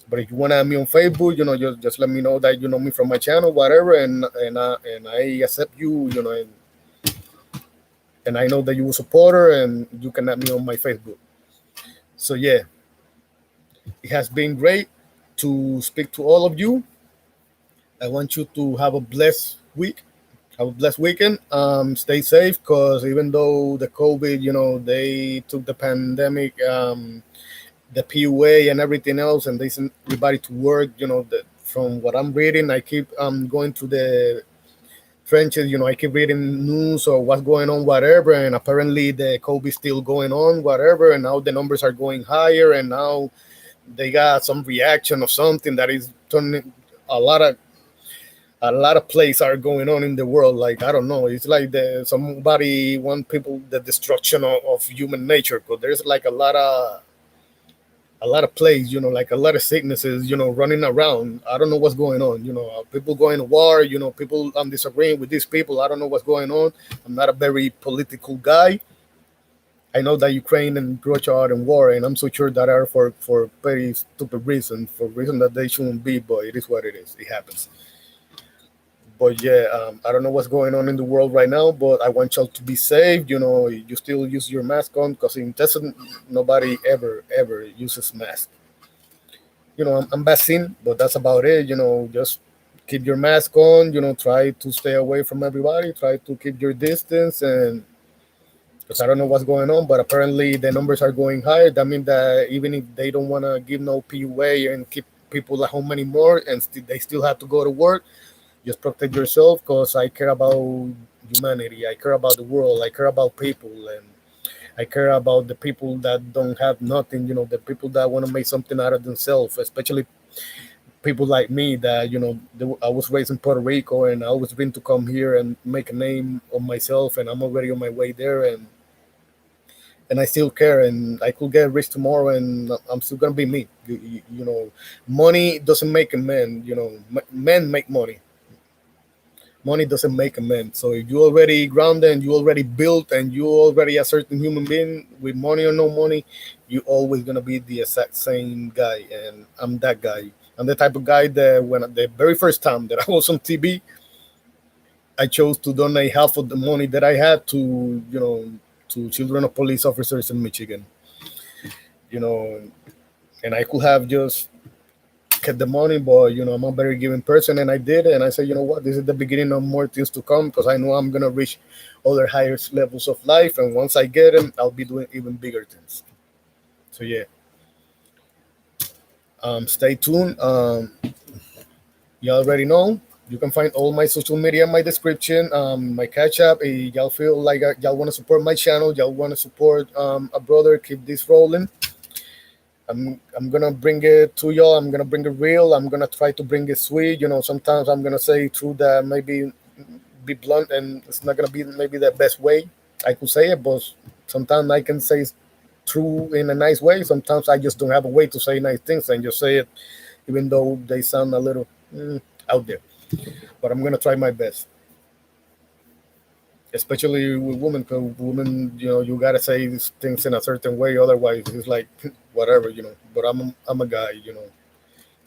But if you want to add me on Facebook, just let me know that you know me from my channel, whatever, and I accept you, and I know that you a supporter, and you can add me on my Facebook. So yeah, it has been great to speak to all of you. I want you to have a blessed week, have a blessed weekend. Stay safe, because even though the COVID, they took the pandemic, the PUA and everything else, and they send everybody to work. From what I'm reading, I keep going to the trenches. I keep reading news or what's going on, whatever, and apparently the COVID is still going on, whatever, and now the numbers are going higher, and now they got some reaction of something that is turning a lot of plays are going on in the world. Like, I don't know, it's like somebody want people the destruction of human nature, because there's like a lot of plays, like a lot of sicknesses, running around. I don't know what's going on. People going to war. People disagreeing with these people. I don't know what's going on. I'm not a very political guy. I know that Ukraine and Russia are in war, and I'm so sure that are for very stupid reasons, for reasons that they shouldn't be. But it is what it is. It happens. But yeah, I don't know what's going on in the world right now, but I want y'all to be safe. You still use your mask on, because in Texas, nobody ever uses mask. I'm vaccine, but that's about it. Just keep your mask on. Try to stay away from everybody. Try to keep your distance, and because I don't know what's going on, but apparently the numbers are going higher. That means that even if they don't want to give no PUA and keep people at home anymore, and they still have to go to work, just protect yourself, because I care about humanity. I care about the world. I care about people, and I care about the people that don't have nothing. The people that want to make something out of themselves, especially people like me that I was raised in Puerto Rico, and I always been to come here and make a name of myself, and I'm already on my way there, and I still care, and I could get rich tomorrow, and I'm still gonna be me. Money doesn't make a man. Men make money. Money doesn't make a man. So if you already grounded and you already built and you already a certain human being, with money or no money, you always gonna be the exact same guy. And I'm that guy. I'm the type of guy that when the very first time that I was on TV, I chose to donate half of the money that I had to children of police officers in Michigan. And I could have just get the money, but I'm a very giving person, and I did, and I said, you know what, this is the beginning of more things to come because I know I'm gonna reach other higher levels of life, and once I get them, I'll be doing even bigger things. So yeah, stay tuned. You already know. You can find all my social media in my description. My catch up. Y'all feel like y'all want to support my channel. Y'all want to support a brother. Keep this rolling. I'm gonna bring it to y'all. I'm gonna bring it real. I'm gonna try to bring it sweet. Sometimes I'm gonna say through that maybe be blunt, and it's not gonna be maybe the best way I could say it, but sometimes I can say it true in a nice way. Sometimes I just don't have a way to say nice things and just say it, even though they sound a little out there. But I'm gonna try my best, especially with women. Because women, you gotta say these things in a certain way, otherwise it's like whatever. But I'm a guy,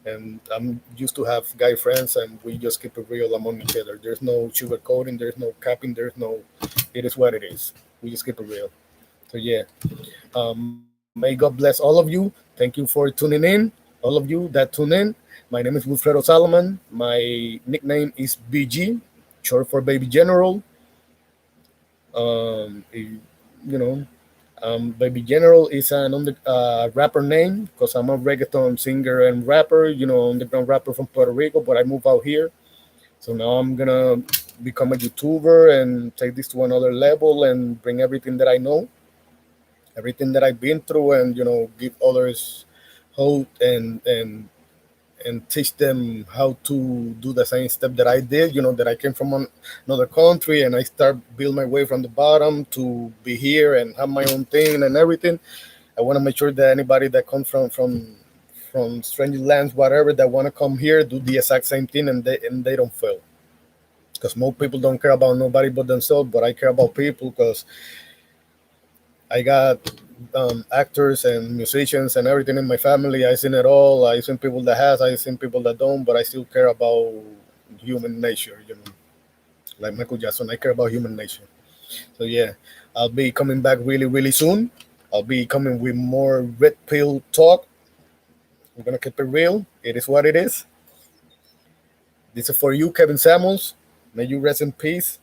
and I'm used to have guy friends, and we just keep it real among each other. There's no sugarcoating, there's no capping, there's no. It is what it is. We just keep it real. So yeah, may God bless all of you. Thank you for tuning in. All of you that tune in. My name is Wilfredo Salomon. My nickname is BG, short for Baby General. You know, Baby General is an rapper name because I'm a reggaeton singer and rapper, underground rapper from Puerto Rico, but I moved out here. So now I'm gonna become a YouTuber and take this to another level and bring everything that I know, everything that I've been through, and give others hope and teach them how to do the same step that I did. That I came from another country and I start build my way from the bottom to be here and have my own thing and everything. I want to make sure that anybody that comes from strange lands, whatever, that want to come here, do the exact same thing, and they don't fail. Because most people don't care about nobody but themselves, but I care about people because I got actors and musicians and everything in my family. I seen it all. I seen people that has. I seen people that don't. But I still care about human nature. Like Michael Jackson, I care about human nature. So yeah, I'll be coming back really, really soon. I'll be coming with more red pill talk. I'm gonna keep it real. It is what it is. This is for you, Kevin Samuels. May you rest in peace.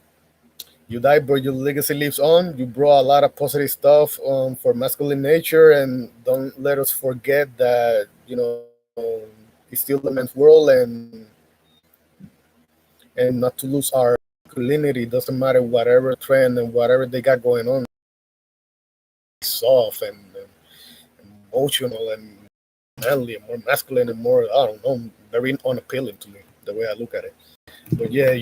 You died, but your legacy lives on. You brought a lot of positive stuff for masculine nature, and don't let us forget that it's still a man's world, and not to lose our masculinity. Doesn't matter whatever trend and whatever they got going on. Soft and emotional and manly and more masculine and more, I don't know, very unappealing to me the way I look at it. But yeah,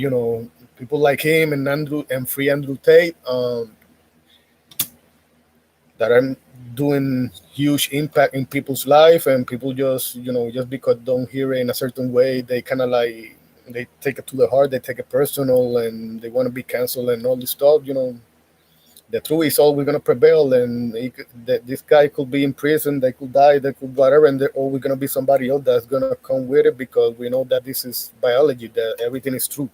people like him and Andrew and free Andrew Tate. That are doing huge impact in people's life, and people just because don't hear it in a certain way, they kind of like they take it to the heart, they take it personal, and they want to be canceled and all this stuff. The truth is always going to prevail, and that this guy could be in prison, they could die, they could whatever, and they're always going to be somebody else that's going to come with it, because we know that this is biology, that everything is true.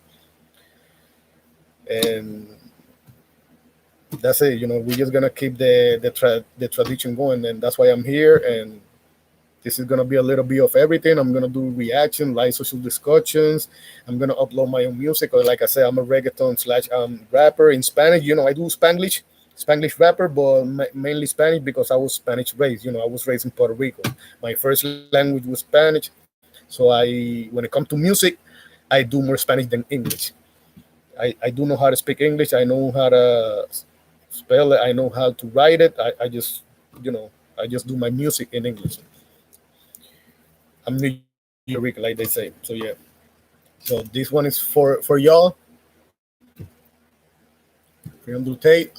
And that's it. We're just gonna keep the tradition going, and that's why I'm here. And this is gonna be a little bit of everything. I'm gonna do reaction, live social discussions. I'm gonna upload my own music. Or like I said, I'm a reggaeton slash rapper in Spanish. I do Spanglish rapper, but mainly Spanish because I was Spanish raised. I was raised in Puerto Rico. My first language was Spanish, so when it comes to music, I do more Spanish than English. I do know how to speak English. I know how to spell it. I know how to write it. I just do my music in English. I'm New York, like they say. So yeah. So this one is for y'all. For Andrew Tate.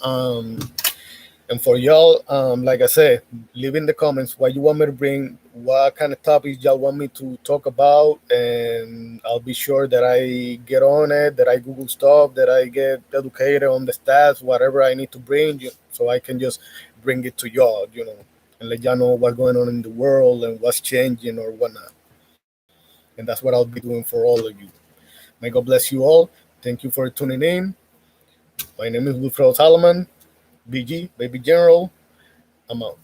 And for y'all, like I said, leave in the comments what you want me to bring, what kind of topics y'all want me to talk about, and I'll be sure that I get on it, that I Google stuff, that I get educated on the stats, whatever I need to bring, so I can just bring it to y'all, and let y'all know what's going on in the world and what's changing or whatnot. And that's what I'll be doing for all of you. May God bless you all. Thank you for tuning in. My name is Wilfredo Salomon. BG, Baby General. I'm out.